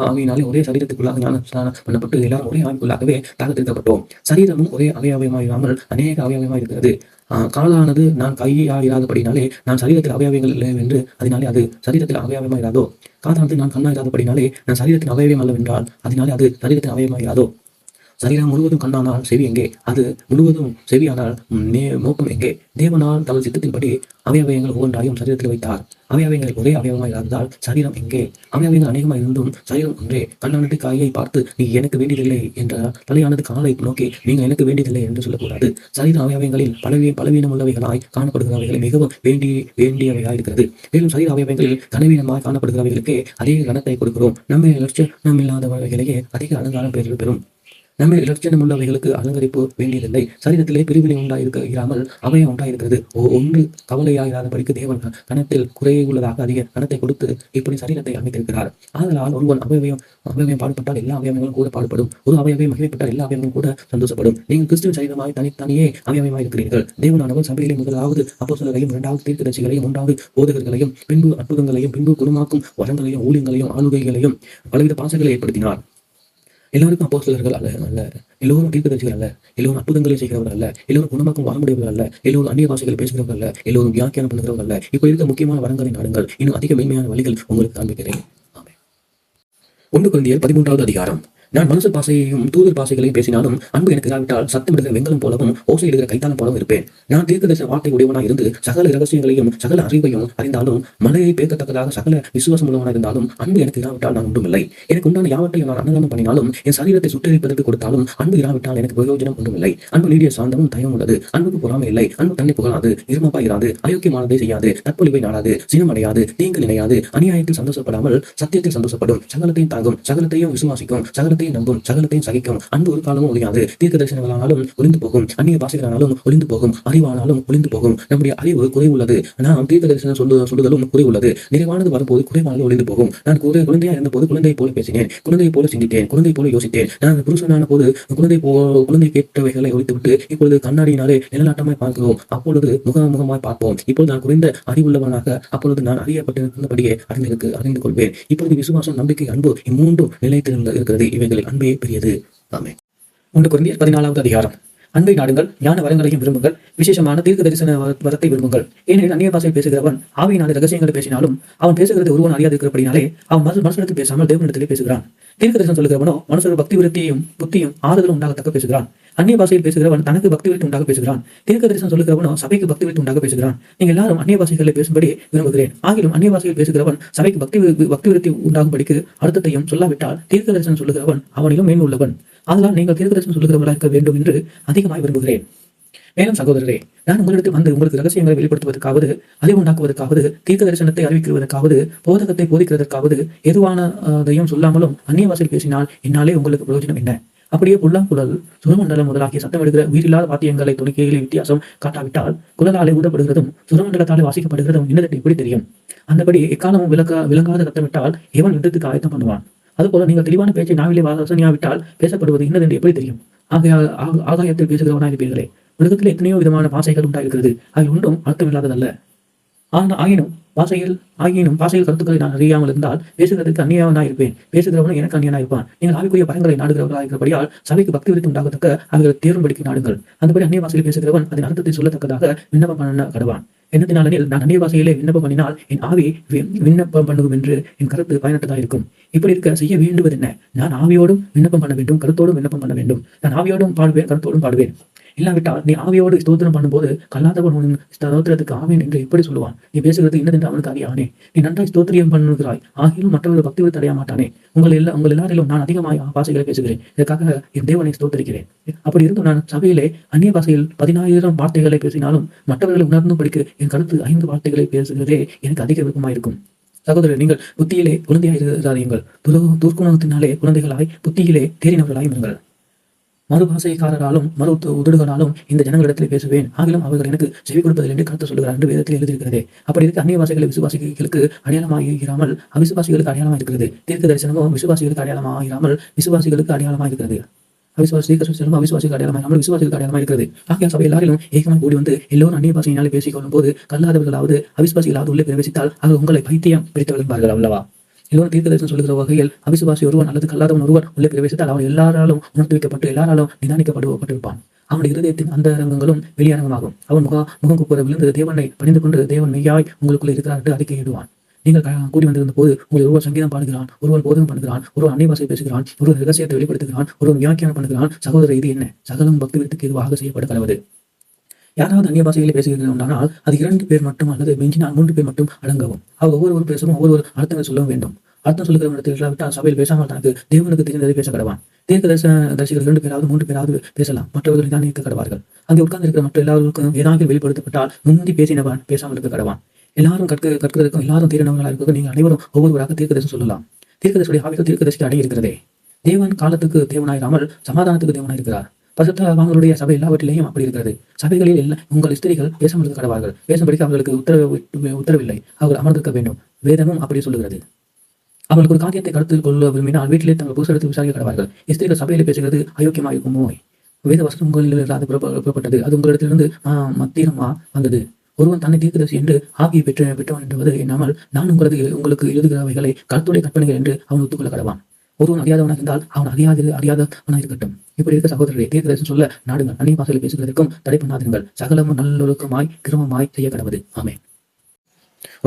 ஆவியினாலே ஒரே சரீரத்துக்குள்ளாக ஞானஸ்நானம் பண்ணப்பட்டு எல்லாரும் ஒரே ஆவிக்குள்ளாகவே தாக்கத்திருக்கப்பட்டோம். சரீரமும் ஒரே அவயவமாயிராமல் அநேக அவயவமாய் இருக்கிறது. காலானது நான் கையாயிராதபடினாலே நான் சரீரத்தில் அவயவங்கள் இல்லை என்று அதனாலே அது சரீரத்தில் அவயவமாயிராதோ? காதானது நான் கண்ணாயிராதபடினாலே நான் சரீரத்தின் அவயவம் அல்லவென்றால் அதனாலே அது சரீரத்தின் அவயவமாயிராதோ? சரீரம் முழுவதும் கண்ணானால் செவி எங்கே? அது முழுவதும் செவியானால் நோக்கம் எங்கே? தேவனால் தமது சித்தத்தின்படி அவயவங்கள் ஒவ்வொன்றாயும் சரீரத்தில் வைத்தார். அவயவங்கள் ஒரே அவயவமாக இருந்தால் சரீரம் எங்கே? அவயவங்கள் அநேகமாக இருந்தும் சரீரம் ஒன்றே. கண்ணானது காயை பார்த்து நீ எனக்கு வேண்டியதில்லை என்றால், தலையானது காலை நோக்கி நீங்கள் எனக்கு வேண்டியதில்லை என்று சொல்லக்கூடாது. சரீர அவயவங்களில் பலவீனம் உள்ளவைகளாய் காணப்படுகிறவைகளை மிகவும் வேண்டியவையாக இருக்கிறது. மேலும் சரீர அவயவங்களில் கனவீனமாய் காணப்படுகிறவைகளுக்கே அதிக கனத்தை கொடுக்கிறோம். நம்ம லட்சணம் இல்லாதவைகளையே அதிக அலங்காரம் பெறும். நம்ம இலட்சணம் உள்ளவைகளுக்கு அலங்கரிப்பு வேண்டியதில்லை. சரீரத்திலே பிரிவினை உண்டாயிருக்காமல் அவயம் உண்டாயிருக்கிறது. ஒன்று கவலையாயிராதபடிக்கு தேவன் கணத்தில் குறைவுள்ளதாக அதிக கணத்தை கொடுத்து இப்படி சரீரத்தை அமைத்திருக்கிறார். ஆதலால் ஒருவன் அவயவம் பாடுபட்டால் எல்லா அவயவங்களும் கூட பாடுபடும். ஒரு அவயவம் மகிமைப்பட்டால் எல்லா அவயவங்களும் கூட சந்தோஷப்படும். நீங்கள் கிறிஸ்துவின் சரீரமாய் தனித்தனியே அவயவமாய் இருக்கிறீர்கள். தேவனானவர் சபையிலே முதலாவது அப்போஸ்தலரையும், 2வது தீர்க்கதரிசிகளையும், 3வது போதகர்களையும், பின்பு அற்புதங்களையும், பின்பு குணமாக்கும் வரங்களையும், ஊழியங்களையும், ஆளுகைகளையும், பலவித பாசங்களை ஏற்படுத்தினார். எல்லாருக்கும் அப்போஸ்தலர்கள் அல்ல, எல்லோரும் தீர்க்கதரிசிகள் அல்ல, எல்லோரும் அற்புதங்களை செய்கிறவர்கள் அல்ல, எல்லோரும் குணமாக்கும் வரமுடையவர்கள் அல்ல, எல்லோரும் அந்நிய பாஷைகள் பேசுகிறவர்கள் அல்ல, எல்லோரும் வியாக்கியானம் பண்ணுகிறவர்கள் அல்ல. இப்ப இருக்க முக்கியமான வரங்களை நாடுங்கள், இன்னும் அதிக மேன்மையான வழிகள் உங்களுக்கு காண்பிக்கிறேன். 1 கொரிந்தியர் 13வது அதிகாரம். நான் மனுஷ பாஷையையும் தூதர் பாஷைகளையும் பேசினாலும் அன்பு எனக்கு இராவிட்டால் சத்தமிடுகிற வெங்கலம் போலவும் ஓசையிடுகிற கைத்தாளம் போலவும் இருப்பேன். நான் தீர்க்கதரிசன வார்த்தை உடையவனாக இருந்து சகல இரகசியங்களையும் சகல அறிவையும் அறிந்தாலும், மலையை பேர்க்கத்தக்கதாக சகல விசுவாசம் உள்ளவனாக இருந்தாலும் அன்பு எனக்கு இராவிட்டால் நான் ஒன்றுமில்லை. எனக்கு உண்டான யாவற்றையும் நான் அன்னதானம் பண்ணினாலும், என் சரீரத்தை சுட்டரிப்பதற்கு கொடுத்தாலும் அன்பு இராவிட்டால் எனக்கு பிரயோஜனம் ஒன்றுமில்லை. அன்பு நீடிய சாந்தமும் தயவும் உள்ளது. அன்புக்கு பொறாமை இல்லை. அன்பு தன்னை புகழாது, இருமப்பா இராது, அயோக்கியமானதை செய்யாது, தற்பொழிவை நாடாது, சினமடையாது, தீங்கு நினையாது, அநியாயத்தில் சந்தோஷப்படாமல் சத்தியத்தில் சந்தோஷப்படும், சகலத்தையும் தாங்கும், சகலத்தையும் விசுவாசிக்கும், சகலத்தையும் நம்பும், சகலத்தையும் சகிக்கும். அன்பு ஒரு காலமும் ஒழியாது. தீர்க்க தரிசனங்களானாலும் ஒளிந்து போகும், அந்நிய பாஷைகளானாலும் ஒளிந்து போகும், அறிவானாலும் ஒளிந்து போகும். நம்முடைய அறிவு குறைவுள்ளது, நாம் தீர்க்க தரிசனம் சொல்லுதலும் குறைவுள்ளது. நிறைவானது வரும்போது குறைவானது ஒளிந்து போகும். நான் குழந்தையா இருந்தபோது குழந்தையை போல பேசினேன், குழந்தையை போல சிந்தித்தேன், குழந்தை போல யோசித்தேன். நான் புருஷனான போது குழந்தை கேட்டவைகளை ஒழித்துவிட்டு இப்பொழுது கண்ணாடியினாலே நிழலாட்டமாய் பார்க்கிறோம், அப்பொழுது முகமுகமாய் பார்ப்போம். இப்பொழுது நான் குறைந்த அறிவுள்ளவனாக அப்பொழுது நான் அறியப்பட்டிருந்தபடியே அறிந்து கொள்வேன். இப்பொழுது விசுவாசம், நம்பிக்கை, அன்பு இம்மூன்றும் நிலைத்து இருக்கிறது. இவைகளில் அன்பே பெரியது. ஆமென். 1 கொரிந்தியர் 14வது அதிகாரம். அன்பை நாடுங்கள், ஞான வரங்களையும் விரும்புங்கள், விசேஷமான தீர்க்க தரிசன வரத்தை விரும்புங்கள். ஏனெனில் அந்நிய பாஷை பேசுகிறவன் ஆவியினாலே ரகசியங்களை பேசினாலும் அவன் பேசுகிறது ஒருவன் அறியாதிருக்கிறபடினாலே அவன் மனுஷனிடத்தில் பேசாமல் தேவனிடத்திலே பேசுகிறான். தீர்க்க தரிசனம் சொல்லுகிறவனோ மனுஷர் பக்தி விருத்தியும் புத்தியும் ஆறுதலும் உண்டாகத்தக்க பேசுகிறான். அந்நிய பாஷையில் பேசுகிறவன் தனக்கு பக்தி விருத்தி உண்டாக பேசுகிறான். தீர்க்க தரிசனம் சொல்லுகிறவனோ சபைக்கு பக்தி விருத்தி உண்டாக பேசுகிறான். நீங்கள் எல்லாரும் அந்நிய பாஷைகளை பேசும்படி விரும்புகிறேன். ஆகிலும் அந்நிய பாஷையில் பேசுகிறவன் சபைக்கு பக்தி விருத்தி உண்டாகும்படிக்கு அர்த்தத்தையும் சொல்லாவிட்டால் தீர்க்க தரிசனம் சொல்லுகிறவன் அவனிலும் மேன்மை உள்ளவன். அதனால் நீங்கள் தீர்க்க தரிசனம் சொல்லுகிறவர்களாக இருக்க வேண்டும் என்று அதிகமாய் விரும்புகிறேன். மேலும் சகோதரரே, நான் உங்களிடத்தில் வந்து உங்களுக்கு ரகசியங்களை வெளிப்படுத்துவதற்காவது, அதை உண்டாக்குவதற்காவது, தீர்க்க தரிசனத்தை அறிவிக்கிறதற்காவது, போதகத்தை போதிக்கிறதற்காவது எதுவானதையும் சொல்லாமலும் அந்நிய பாஷையில் பேசினால் என்னாலே உங்களுக்கு பிரயோஜனம் என்ன? அப்படியே புல்லாங்குழல், சுரமண்டலம் முதலாகிய சத்தமிடுகிற உயிரில்லாத வாத்தியங்களை துணிக்கையிலே வித்தியாசம் காட்டாவிட்டால் குழலாலே ஊதப்படுகிறதும் சுரமண்டலத்தாலே வாசிக்கப்படுகிறதும் என்னதென்று எப்படி தெரியும்? அந்தபடி எக்காலமும் விளங்காத சத்தமிட்டால் எவன் யுத்தத்துக்கு ஆயத்தம் பண்ணுவான்? அதுபோல நீங்கள் தெளிவான பேச்சை நாவிலே வாசனையாவிட்டால் பேசப்படுவது இன்னதென்று எப்படி தெரியும்? ஆகாயத்தில் பேசுகிறவனாயிருப்பீர்களே. உலகத்தில் எத்தனையோ விதமான பாஷைகள் உண்டாயிருக்கிறது. அவை ஒன்றும் அர்த்தமில்லாததல்ல. ஆகினும் பாஷையில் கருத்துக்களை நான் அறியாமல் இருந்தால் பேசுகிறதுக்கு அந்நியவனாயிருப்பேன். பேசுகிறவனும் எனக்கு அந்நியனாயிருப்பான். நீங்கள் ஆவிக்குரிய பரங்களை நாடுகிறவர்களாக இருக்கிறபடியால் சபைக்கு பக்தி விருத்தி உண்டாகத்தக்க அவர்கள் தேர்வும்படிக்கு நாடுங்கள். அந்தபடி அந்நிய பாஷையில் பேசுகிறவன் அதன் அர்த்தத்தை சொல்லத்தக்கதாக விண்ணப்பம் பண்ண கடவான். என்னத்தினாலெனில் நான் அந்நிய பாஷையிலே விண்ணப்பம் பண்ணினால் என் ஆவி விண்ணப்பம் பண்ணுவோம் என்று என் கருத்து பயனற்றதாக இருக்கும். இப்படி இருக்க செய்ய வேண்டுவது என்ன? நான் ஆவியோடும் விண்ணப்பம் பண்ண வேண்டும், கருத்தோடும் விண்ணப்பம் பண்ண வேண்டும். நான் ஆவியோடும் பாடுவேன், கருத்தோடும் பாடுவேன். இல்லாவிட்டால் நீ ஆவியோடு ஸ்தோத்திரம் பண்ணும்போது கல்லாதவன் உன் ஸ்தோத்திரத்துக்கு ஆவேன் என்று எப்படி சொல்லுவான்? நீ பேசுகிறது இன்னதென்று அவனுக்கு அறியானே. நீ நன்றாய் ஸ்தோத்திரியம் பண்ணுகிறாய், ஆகிலும் மற்றவர்கள் பக்தி விருத்தி அடைய மாட்டானே. உங்கள் எல்லாரிலும் நான் அதிகமாய் பாஷைகளை பேசுகிறேன். இதற்காக என் தேவனை ஸ்தோத்திரிக்கிறேன். அப்படி இருந்தும் நான் சபையிலே அந்நிய பாஷையில் 10,000 வார்த்தைகளை பேசினாலும் மற்றவர்களை உணர்ந்தும் படிக்க என் கருத்து 5 வார்த்தைகளை பேசுகிறதே எனக்கு அதிக விருப்பமாயிருக்கும். சகோதரர், நீங்கள் புத்தியிலே குழந்தையாயிருந்தாதீங்கள், துர்க்குணத்தினாலே குழந்தைகளாய் புத்தியிலே தேறினவர்களாயும் இருங்கள். மறுபாசைக்காரராலும் உதடுகளாலும் இந்த ஜனங்களிடத்தில் பேசுவேன், ஆகிலும் அவர்கள் எனக்கு செவி கொடுப்பதில் என்று கருத்து சொல்லுகிறார் என்று வேதத்தில் எழுதியிருக்கிறதே. அப்படி இருக்க அந்நிய பாஷைகளை விசுவாசிகளுக்கு அடையாளமாகிறாமல் அவிசுவாசிகளுக்கு அடையாளமாக இருக்கிறது. தீர்க்க தரிசனமும் விசுவாசிகளுக்கு அடையாளமாகிறாமல் விசுவாசிகளுக்கு அடையாளமாக இருக்கிறது. அவிசுவாசிகளுக்கு அடையாளமாக விசுவாசிகளுக்கு அடையாளமாக இருக்கிறது. ஆகிய சபை எல்லாரிலும் ஏகமாக கூடி வந்து எல்லோரும் அந்நிய பாஷையினாலே பேசிக் கொள்ளும் போது கல்லாதவர்களாவது அவிசுவாசிகளாவது உள்ளே பிரவேசித்தால் அவர்கள் உங்களை பைத்தியம் பிடித்தவர்கள் என்பார்கள் அல்லவா? எல்லோரும் தீர்க்க தரிசனம் சொல்லுகிற வகையில் அவிசுவாசி ஒருவன் அல்லது கல்லாதவன் ஒருவன் உள்ளே பிரவேசித்தால் அவன் எல்லாராலும் உணர்த்தி வைக்கப்பட்டு எல்லாராலும் நிதானிக்கப்பட்டிருப்பான். அவனுடைய இருதயத்தின் அந்த அரங்கங்களும் வெளியரங்கமாகும். அவன் முகம் குப்புற விழுந்து தேவனை பணிந்து கொண்டு தேவன் மெய்யாய் உங்களுக்குள்ளே இருக்கிறார் என்று அறிக்கையிடுவான். நீங்கள் கூடி வந்திருந்த போது உங்கள் ஒருவர் சங்கீதம் பாடுகிறான், ஒருவன் போதகம் பண்ணுகிறான், ஒருவன் அந்நிய பாஷை பேசுகிறான், ஒருவன் ரகசியத்தை வெளிப்படுத்துகிறான், ஒருவன் வியாக்கியானம் பண்ணுகிறான். சகோதரர், இது என்ன? சகலம் பக்தி விருத்திக்கு எதுவாக செய்யப்பட கடவுது. யாராவது அந்நிய பாஷைகளை பேசுகிறார்கள் அது 2 பேர் மட்டும் அல்லது மிஞ்சினால் 3 பேர் மட்டும் அடங்கவும். அவர் ஒவ்வொரு பேசவும் ஒவ்வொரு அர்த்தங்கள் சொல்ல வேண்டும். அர்த்தம் சொல்லுகிற இடத்தில் இல்லாவிட்டால் சபையில் பேசாமல் தனக்கு தேவனுக்கு தெரிந்ததை பேச கடவான். தீர்க்க தரிசிகள் 2 பேராவது 3 பேராவது பேசலாம், மற்றவர்கள் தான் இருக்க கடவார்கள். அங்கே உட்கார்ந்து இருக்கிற மற்ற எல்லாருக்கும் ஏதாவது வெளிப்படுத்தப்பட்டால் முந்தி பேசினவன் பேசாமல் இருக்க கடவான். எல்லாரும் கற்கிறதுக்கும் எல்லாரும் தீரனவர்களாக இருக்கிறது. நீங்கள் அனைவரும் ஒவ்வொருவராக தீர்க்க தரிசனம் சொல்லலாம். தீர்க்க தரிசியுடைய ஆவிகள் தீர்க்க தரிசிக்கு அடங்கி இருக்கிறதே. தேவன் காலத்துக்கு தேவனாயிராமல் சமாதானத்துக்கு தேவனாயிருக்கிறார். பரிசுத்தவான்களுடைய சபை எல்லாவற்றிலேயும் அப்படி இருக்கிறது. சபைகளில் உங்கள் ஸ்திரீகள் பேசாமல் இருக்க கடவார்கள். பேசும்படிக்கு அவர்களுக்கு உத்தரவில்லை. அவர்கள் அமர்ந்திருக்க வேண்டும். வேதமும் அப்படி சொல்லுகிறது. அவர்களுக்கு ஒரு காரியத்தை கருத்தில் கொள்ள விரும்பினால் வீட்டிலே தங்கள் புருஷத்தை விசாரிக்க கடவார்கள். ஸ்திரீகள் சபையில பேசுகிறது அயோக்கியமாக இருக்குமோ? வேத வசனம் உங்களில் இல்லாது புறப்பட்டது, அது உங்களிடத்திலிருந்து மத்தியமா வந்தது. ஒருவன் தன்னை தீர்க்கதரிசி என்று ஆகிய பெற்றவன் என்பது என்னாமல் நான் உங்களுக்கு எழுதுகிறவைகளை கருத்துடைய கற்பனைகள் என்று அவன் ஒத்துக்கொள்ள கடவான். ஒருவன் அறியாதவனாக இருந்தால் அவன் அறியாதவனாக இருக்கட்டும். இப்படி இருக்க சகோதரரை தீர்க்கதரிசனம் சொல்ல நாடுங்கள். அந்நிய பாஷையில் பேசுகிறதற்கும் தடை பண்ணாதீர்கள். சகலமும் நல்லொழுக்கமாய் கிரமமாய் செய்ய கடவுது. ஆமென்.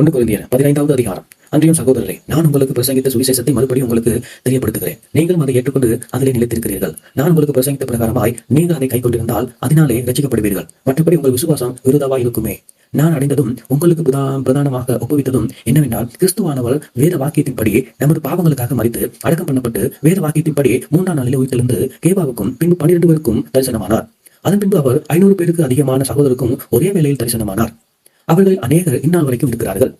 1 கொரிந்தியர் 15வது அதிகாரம். அன்றியும் சகோதரரை, நான் உங்களுக்கு பிரசங்கித்த சுவிசேஷத்தை மறுபடியும் உங்களுக்கு தெரியப்படுத்துகிறேன். நீங்களும் அதை ஏற்றுக்கொண்டு அதிலே நிலைத்திருக்கிறீர்கள். நான் உங்களுக்கு பிரசங்கித்த பிரகாரமாய் நீங்கள் அதை கைக்கொண்டிருந்தால் அதனாலே ரட்சிக்கப்படுவீர்கள். மற்றபடி உங்கள் விசுவாசம் விருதாவாய் இருக்குமே. நான் அடைந்ததும் உங்களுக்கு பிரதானமாக ஒப்புவித்ததும் என்னவென்றால், கிறிஸ்துவானவர் வேத வாக்கியத்தின்படி நமது பாவங்களுக்காக மரித்து அடக்கம் பண்ணப்பட்டு வேத வாக்கியத்தின்படி 3ஆம் நாளிலே உயிர்த்தெழுந்து கேபாவுக்கும் பின்பு 12 பேருக்கும் தரிசனமானார். அதன் பின்பு அவர் 500 பேருக்கு அதிகமான சகோதரருக்கும் ஒரே வேளையில் தரிசனமானார். அவர்கள் அநேகர் இந்நாள் வரைக்கும் இருக்கிறார்கள்.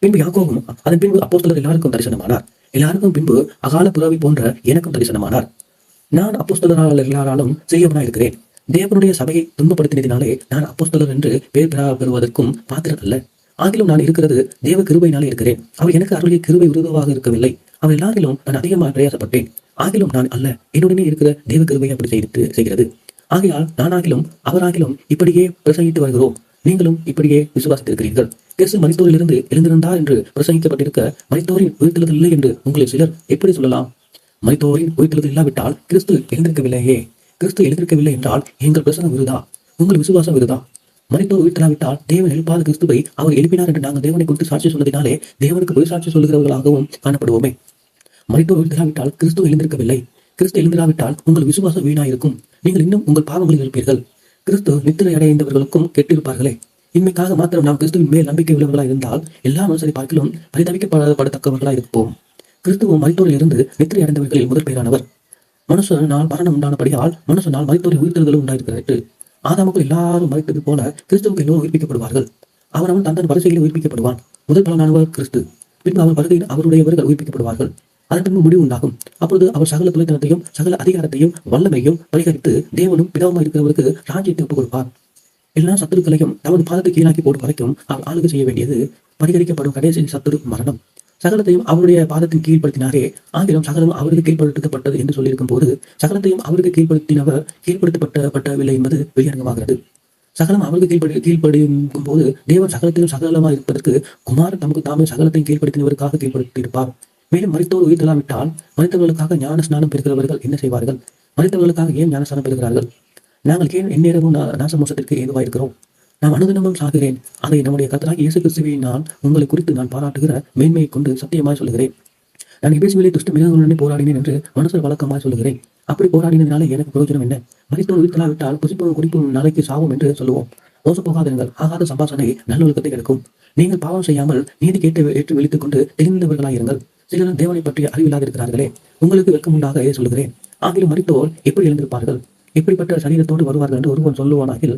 பின்பு யாக்கோவும் அதன் பின்பு அப்போஸ்தலர் எல்லாருக்கும் தரிசனமானார். எல்லாருக்கும் பின்பு அகால புறவி போன்ற எனக்கும் தரிசனமானார். நான் அப்போஸ்தலரால் எல்லாராலும் சிறியவனாய் இருக்கிறேன். தேவனுடைய சபையை துன்பப்படுத்தினதினாலே நான் அப்போஸ்தலர் என்று பெயர் பெறுவதற்கும் பாத்திரன் அல்ல. ஆகிலும் நான் இருக்கிறது தேவ கிருபையினாலே இருக்கிறேன். அவர் எனக்கு அருளிய கிருபை விருதுவாக இருக்கவில்லை. அவர் எல்லாரிலும் நான் அதிகமாக பிரயாசப்பட்டேன். ஆகிலும் நான் அல்ல, என்னுடனே இருக்கிற தேவ கிருபை அப்படி செய்கிறது. ஆகையால் நானாகிலும் அவராகிலும் இப்படியே பிரசங்கித்து வருகிறோம். நீங்களும் இப்படியே விசுவாசித்திருக்கிறீர்கள். கிறிஸ்து மரித்தோரிலிருந்து எழுந்திருந்தார் என்று பிரசங்கிக்கப்பட்டிருக்க மரித்தோரின் உயிர்த்தெழுதல் இல்லை என்று உங்களில் சிலர் எப்படி சொல்லலாம்? மரித்தோரின் உயிர்த்தெழுதல் இல்லாவிட்டால் கிறிஸ்து எழுந்திருக்கவில்லையே. கிறிஸ்து எழுந்திருக்கவில்லை என்றால் எங்கள் பிரசங்கம் விருதா, உங்கள் விசுவாசம் விருதா. மரித்தோர் உயிர்த்தெழாவிட்டால் தேவன் எழுப்பாத கிறிஸ்துவை அவர் எழுப்பினார் என்று நாங்கள் தேவனை குறித்து சாட்சி சொன்னதினாலே தேவனுக்கு பொய் சாட்சி சொல்லுகிறவர்களாகவும் காணப்படுவோமே. மரித்தோர் உயிர்த்தெழாவிட்டால் கிறிஸ்து எழுந்திருக்கவில்லை. கிறிஸ்து எழுந்திராவிட்டால் உங்கள் விசுவாசம் வீணாயிருக்கும். நீங்கள் இன்னும் உங்கள் பாவங்களில் இருப்பீர்கள். கிறிஸ்து நித்திரை அடைந்தவர்களுக்கும் கெட்டிருப்பார்களே. இன்மைக்காக மாத்திரம் நாம் கிறிஸ்துவின் மேல் நம்பிக்கை உள்ளவர்களாக இருந்தால் எல்லா மனுஷரை பார்க்கிலும் பரிதவிக்கப்படத்தக்கவர்களாக இருப்போம். கிறிஸ்துவ மரித்தோரில் இருந்து நித்திரை அடைந்தவர்களில் முதற் பேரானவர். மனுஷனால் மரணம் உண்டானபடியால் மனுஷனால் மரித்தோரின் உயிர்த்தெழுதலும் உண்டாயிருக்கிறது. ஆதாமுக்குள் எல்லாரும் மரித்தது போல கிறிஸ்துவுக்கு எல்லோரும் உயிர்ப்பிக்கப்படுவார்கள். அவன் தன் வரிசையில் உயிர்ப்பிக்கப்படுவான். முதல் பலனானவர் கிறிஸ்து. பின்பு அவர் வருகையில் அவருடையவர்கள் உயிர்ப்பிக்கப்படுவார்கள். அதன் பின்பு முடிவு உண்டாகும். அப்பொழுது அவர் சகல துணைத்தனத்தையும் சகல அதிகாரத்தையும் வல்லமையும் பரிகரித்து தேவனும் பிதாவுமாய் இருக்கிறவருக்கு ராஜ்யத்தை ஒப்புக் கொடுப்பார். எல்லா சத்துருக்களையும் தமது பாதத்துக்கு கீழாக்கி போடும் வரைக்கும் அவர் ஆளுகை செய்ய வேண்டியது. பரிகரிக்கப்படும் கடைசி சத்துரு மரணம். சகலத்தையும் அவருடைய பாதத்தின் கீழ்ப்படுத்தினாரே. ஆகிலும் சகலம் அவருக்கு கீழ்ப்படுத்தப்பட்டது என்று சொல்லியிருக்கும் போது சகலத்தையும் அவருக்கு கீழ்ப்படுத்தினவர் கீழ்ப்படுத்தப்படவில்லை என்பது வெளியரங்கமாகிறது. சகலம் அவருக்கு கீழ்ப்படியும் போது தேவன் சகலத்திலும் சகலமாக இருப்பதற்கு குமாரன் தமக்கு தாமே சகலத்தையும் கீழ்ப்படுத்தினவருக்காக கீழ்ப்படுத்தியிருப்பார். மேலும் மரித்தோர் உயிர்த்தெழாவிட்டால் மரித்தவர்களுக்காக ஞான ஸ்நானம் பெறுகிறவர்கள் என்ன செய்வார்கள்? மரித்தவர்களுக்காக ஏன் ஞான ஸ்நானம் பெறுகிறார்கள்? நாங்கள் ஏன் எந்நேரமும் நாசமோசத்திற்கு ஏதுவாயிருக்கிறோம்? நாம் அனுதினமும் சாகிறேன். அதை நம்முடைய கர்த்தராகிய இயேசு கிறிஸ்துவின் நான் உங்களை குறித்து நான் பாராட்டுகிற மேன்மையை கொண்டு சத்தியமாய் சொல்லுகிறேன். நான் எபேசுவிலே துஷ்ட மிருகங்களுடனே போராடினேன் என்று மனுஷர் வழக்கமாய் சொல்லுகிறேன். அப்படி போராடினதுனால எனக்கு பிரயோஜனம் என்ன? மரித்தோர் உயிர்த்தெழாவிட்டால் புசிப்பும் குடிப்பும் நாளைக்கு சாவும் என்று சொல்லுவோம். மோச போகாதீர்கள். ஆகாத சம்பாஷணை நல்லொழுக்கத்தை கிடைக்கும். நீங்கள் பாவம் செய்யாமல் நீதி ஏற்று விழித்துக் கொண்டு தெரிந்தவர்களாயிருங்கள். சிலர் தேவனை பற்றி அறிவில்லாதிருக்கிறார்களே. உங்களுக்கு வெட்கம் உண்டாக சொல்லுகிறேன். ஆகிலும் மரித்தோர் எப்படி எழுந்திருப்பார்கள்? எப்படிப்பட்ட சரீரத்தோடு வருவார்கள் என்று ஒருவன் சொல்லுவானாகில்,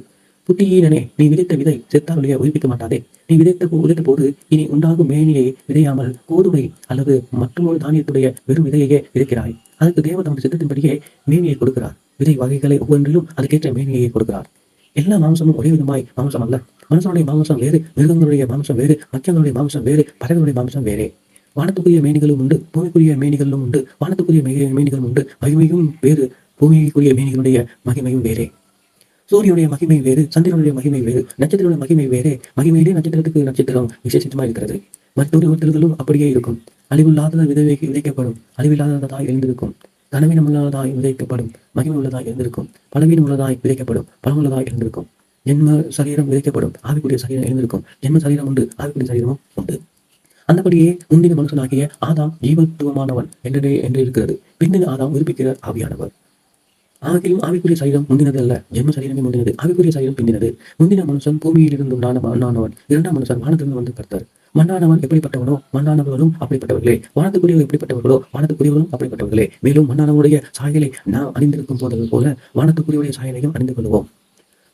புத்தியீனனே, நீ விதைத்த விதை செத்தால் வழியை உயிர்ப்பிக்க மாட்டாதே. நீ விதைத்த போது இனி உண்டாகும் மேனியை விதையாமல் கோதுமை அல்லது மற்றொரு தானியத்துடைய வெறும் விதையையே விதைக்கிறாய். அதற்கு தேவன் தமது சித்தத்தின்படியே மேனியை கொடுக்கிறார். விதை வகைகளை ஒவ்வொன்றிலும் அதுக்கேற்ற மேனியை கொடுக்கிறார். எல்லா மாம்சமும் ஒரே விதமாய் மாம்சம் அல்ல. மனுஷனுடைய மாம்சம் வேறு, மிருகங்களுடைய மாம்சம் வேறு, மக்கியங்களுடைய மாம்சம் வேறு, பறவைகளுடைய மாம்சம் வேறே. வானத்துக்குரிய மேனிகளும் உண்டு, பூமிக்குரிய மேனிகளும் உண்டு. வானத்துக்குரிய மேனிகளும் உண்டு, மகிமையும் வேறு, பூமிக்குரிய மேனிகளுடைய மகிமையும் வேறே. சூரியனுடைய மகிமை வேறு, சந்திரனுடைய மகிமை வேறு, நட்சத்திரனுடைய மகிமை வேறே. மகிமையிலே நட்சத்திரத்துக்கு நட்சத்திரம் விசேஷமாக இருக்கிறது. மற்றொரு உயிர்த்தெழுதலும் அப்படியே இருக்கும். அழிவில்லாத விதைக்கு விதைக்கப்படும், அழிவில்லாததாய் எழுந்திருக்கும். கனவீனம் உள்ளதாய் விதைக்கப்படும், மகிமை உள்ளதாய் எழுந்திருக்கும். பலவீனம் உள்ளதாய் விதைக்கப்படும், பலமுள்ளதாய் எழுந்திருக்கும். ஜென்ம சரீரம் விதைக்கப்படும், ஆவிக்குரிய சரீரம் எழுந்திருக்கும். ஜென்ம சரீரம் உண்டு, ஆவிக்குரிய சரீரமும் உண்டு. அந்தபடியே முந்தின மனுஷனாகிய ஆதாம் ஜீவத்துவமானவன் என்று இருக்கிறது. பிந்தின ஆதாம் உயிர்ப்பிக்கிற ஆவியானவர். ஆகிலும் ஆவிக்குரிய சரீரம் முந்தினது அல்ல, ஜென்ம சரீரமே முந்தினது. ஆவிக்குரிய சரீரம் பிந்தினது. முந்தின மனுஷன் பூமியிலிருந்து மண்ணானவன். இரண்டாம் மனுஷன் வானத்திலிருந்து வந்து கர்த்தர். மண்ணானவன் எப்படிப்பட்டவனோ மண்ணானவர்களும் அப்படிப்பட்டவர்களே. வானத்துக்குரியவர்கள் எப்படிப்பட்டவர்களோ வானத்துக்குரியவர்களும் அப்படிப்பட்டவர்களே. மேலும் மண்ணானவருடைய சாயலை நாம் அணிந்திருக்கும் போல வானத்துக்குரியவருடைய சாயலையும் அணிந்து கொள்வோம்.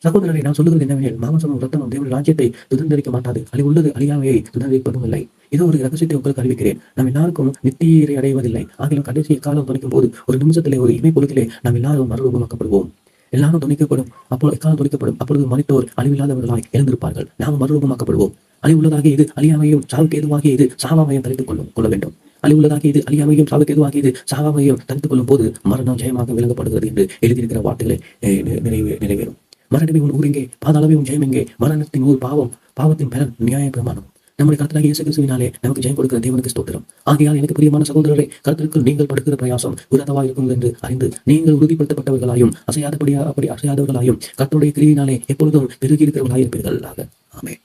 சகோதரரை, நான் சொல்லுகிறது என்னவெனில், மாம்சமும் ரத்தமும் தேவனுடைய ராஜ்யத்தை சுதந்திரிக்க மாட்டாது. அழிவுள்ளது அழியாமையை சுதந்திரிப்பதும் இல்லை. இதோ ஒரு ரகசியத்தை உங்களுக்கு அறிவிக்கிறேன். நாம் எல்லாருக்கும் நித்தியரை அடைவதில்லை. ஆகிலும் கடைசி காலம் துணிக்கும் போது ஒரு நிமிஷத்திலே, ஒரு இமை பொழுதிலே நாம் எல்லாரும் மறுரூபமாக்கப்படுவோம். எல்லாரும் துணிக்கப்படும். அப்பொழுது எக்காலம் துணிக்கப்படும். அப்பொழுது மரித்தோர் அழிவில்லாதவர்களாய் எழுந்திருப்பார்கள். நாம் மறுரூபமாக்கப்படுவோம். அழிவுள்ளதாகிய இது அழியாமையும் சாவுக்கு ஏதுவாகிய இது சாவாமையும் தரித்துக் கொள்ள வேண்டும். அழிவுள்ளதாகிய இது அழியாமையும் சாவுக்கு ஏதுவாகிய இது சாவாமையும் தரித்துக் கொள்ளும் போது மரணம் ஜெயமாக விளங்கப்படுகிறது என்று எழுதியிருக்கிற வார்த்தைகளை நிறைவேறும். மரணமே உன் ஊர் எங்கே? பாதாளமே உன் ஜெயம் எங்கே? மரணத்தின் ஊர் பாவம், பாவத்தின் பலன் நியாய பிரமாணம். நம்முடைய கர்த்தராகிய இயேசு கிறிஸ்துவினாலே நமக்கு ஜெயம் கொடுக்கிற தேவனுக்கு ஸ்தோத்திரம். ஆகையால் எனக்கு பிரியமான சகோதரரை, கர்த்தருக்கு நீங்கள் படுக்கிற பிரயாசம் விரதமாக இருக்கும் என்று அறிந்து நீங்கள் உறுதிப்படுத்தப்பட்டவர்களாயும் அசையாதவர்களாயும் கர்த்தருடைய கிரியினாலே எப்பொழுதும் பெருகி இருக்கிறவர்களாக இருப்பீர்களாக. ஆமென்.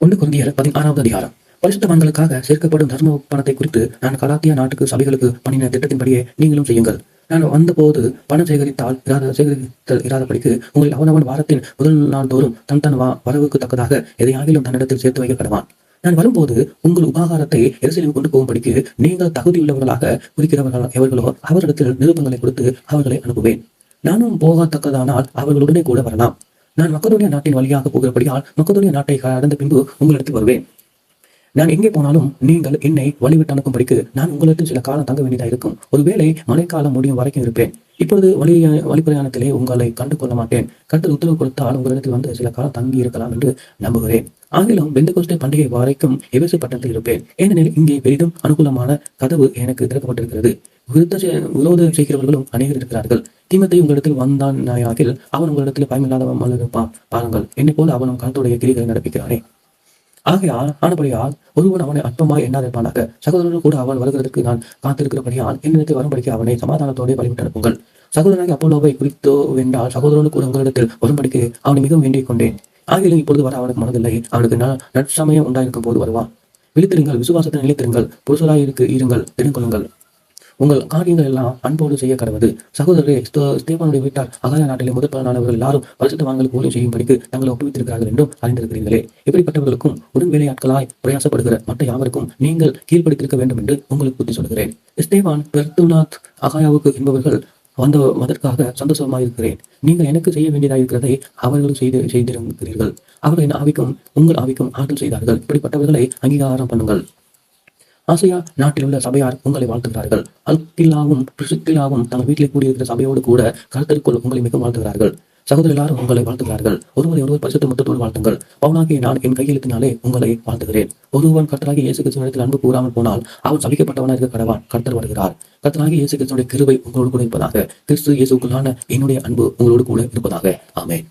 1 கொரிந்தியர் 16வது அதிகாரம். பரிசுத்தவான்களுக்காக சேர்க்கப்படும் தர்ம பணத்தை குறித்து நான் கலாத்தியா நாட்டுக்கு சபைகளுக்கு பண்ணின திட்டத்தின்படியே நீங்களும் செய்யுங்கள். நான் வந்தபோது பணம் சேகரித்தல் இராதபடிக்கு உங்களில் அவனவன் வாரத்தின் முதல் நாள் தோறும் தன் வரவுக்கு தக்கதாக எதையாகிலும் தன்னிடத்தில் சேர்த்து வைக்க கடவான். நான் வரும்போது உங்கள் உபகாரத்தை எருசலேமுக்கு கொண்டு போகும்படிக்கு நீங்கள் தகுதியுள்ளவர்களாக குறிக்கிறவர்கள் எவர்களோ அவரிடத்தில் நிருபங்களை கொடுத்து அவர்களை அனுப்புவேன். நானும் போகத்தக்கதானால் அவர்களுடனே கூட வரலாம். நான் மக்கதோனியா நாட்டின் வழியாக போகிறபடியால் மக்கதோனியா நாட்டை கடந்த பின்பு உங்களிடத்தில் வருவேன். நான் எங்கே போனாலும் நீங்கள் என்னை வழிவிட்டு அனுப்பும்படிக்கு நான் உங்களிடத்தில் சில காலம் தங்க வேண்டியதாக இருக்கும். ஒருவேளை மழைக்காலம் முடியும் வரைக்கும் இருப்பேன். இப்பொழுது வழிப்பிரயாணத்திலே உங்களை கண்டு கொள்ள மாட்டேன். கர்த்தர் உத்தரவு கொடுத்தால் உங்களிடத்தில் வந்து சில காலம் தங்கி இருக்கலாம் என்று நம்புகிறேன். ஆகிலும் பெந்தெகோஸ்தே பண்டிகை வரைக்கும் எபேசு பட்டணத்தில் இருப்பேன். ஏனெனில் இங்கே பெரிதும் அனுகூலமான கதவு எனக்கு திறக்கப்பட்டிருக்கிறது. விரோதம் செய்கிறவர்களும் அநேகர் இருக்கிறார்கள். தீமத்தை உங்களிடத்தில் வந்தானாயாகில் அவன் உங்களிடத்தில் பயமில்லாதவன் பாருங்கள். என்னை போல அவனும் கருத்துடைய கிரிகளை நடப்பிக்கிறானே. ஆனபடியால் ஒருவன் அவனை அற்பமாய் எண்ணாதிருப்பானாக. சகோதரர்கள் கூட அவன் வருகிறதுக்கு நான் காத்திருக்கிறபடியால் என்னிடத்தில் வரும்படிக்கு அவனை சமாதானத்தோடு வழிவிட்டு அனுப்புங்கள். சகோதரனாகி அப்போலோவை குறித்தோ வென்றால் சகோதரனு கூட உங்களிடத்தில் வரும்படிக்கு அவனை மிகவும் வேண்டிக் கொண்டேன். ஆகிலும் இப்பொழுது வர அவனுக்கு மனதில்லை. அவனுக்கு நற்சமயம் உண்டாயிருக்கும் போது வருவான். விழித்திருங்கள், விசுவாசத்தை நிலைத்திருங்கள், புருஷராயிருக்கு இருங்கள், திடங்கொள்ளுங்கள். உங்கள் காரியங்கள் எல்லாம் அன்போடு செய்ய கடவுது. சகோதரரே, ஸ்தேவானுடைய வீட்டார் அகாயா நாட்டிலே முதற் பலனானவர்கள் எல்லாரும் பரிசுத்தவான்களுக்கு ஊழியம் செய்யும்படிக்கு தங்களை ஒப்புவித்திருக்கிறார்கள் என்றும் அறிந்திருக்கிறீர்களே. இப்படிப்பட்டவர்களுக்கும் உடன் வேலையாட்களாய் பிரயாசப்படுகிற மற்ற யாவருக்கும் நீங்கள் கீழ்ப்படுத்திருக்க வேண்டும் என்று உங்களுக்கு புத்தி சொல்கிறேன். ஸ்தேவான், பெர்துனாத், அகாயாவுக்கு என்பவர்கள் வந்ததற்காக சந்தோஷமாயிருக்கிறேன். நீங்கள் எனக்கு செய்ய வேண்டியதாயிருக்கிறதை அவர்கள் செய்திருக்கிறீர்கள். அவர்கள் என் ஆவிக்கும் உங்கள் ஆவிக்கும் ஆற்றல் செய்தார்கள். இப்படிப்பட்டவர்களை அங்கீகாரம் பண்ணுங்கள். ஆசியா நாட்டில் உள்ள சபையார் உங்களை வாழ்த்துகிறார்கள். அல்கில்லாவும் பிரிஸ்கில்லாவும் தங்கள் வீட்டிலே கூடியிருக்கிற சபையோடு கூட கர்த்தருக்குள் உங்களை மிகவும் வாழ்த்துகிறார்கள். சகோதரர் எல்லாரும் உங்களை வாழ்த்துகிறார்கள். ஒருவரை ஒருவர் பரிசுத்த முத்தத்தோடு வாழ்த்துங்கள். பவுலாகிய நான் என் கையெழுத்தினாலே உங்களை வாழ்த்துகிறேன். ஒருவன் கர்த்தராகிய இயேசு கிறிஸ்துவிடத்தில் அன்பு கூறாமல் போனால் அவன் சபிக்கப்பட்டவனாக இருக்க கடவான். கர்த்தர் வருகிறார். கர்த்தராகிய இயேசு கிறிஸ்துவினுடைய கிருபை உங்களோடு கூட இருப்பதாக. கிறிஸ்து இயேசுக்குள்ளான என்னுடைய அன்பு உங்களோடு கூட இருப்பதாக. ஆமென்.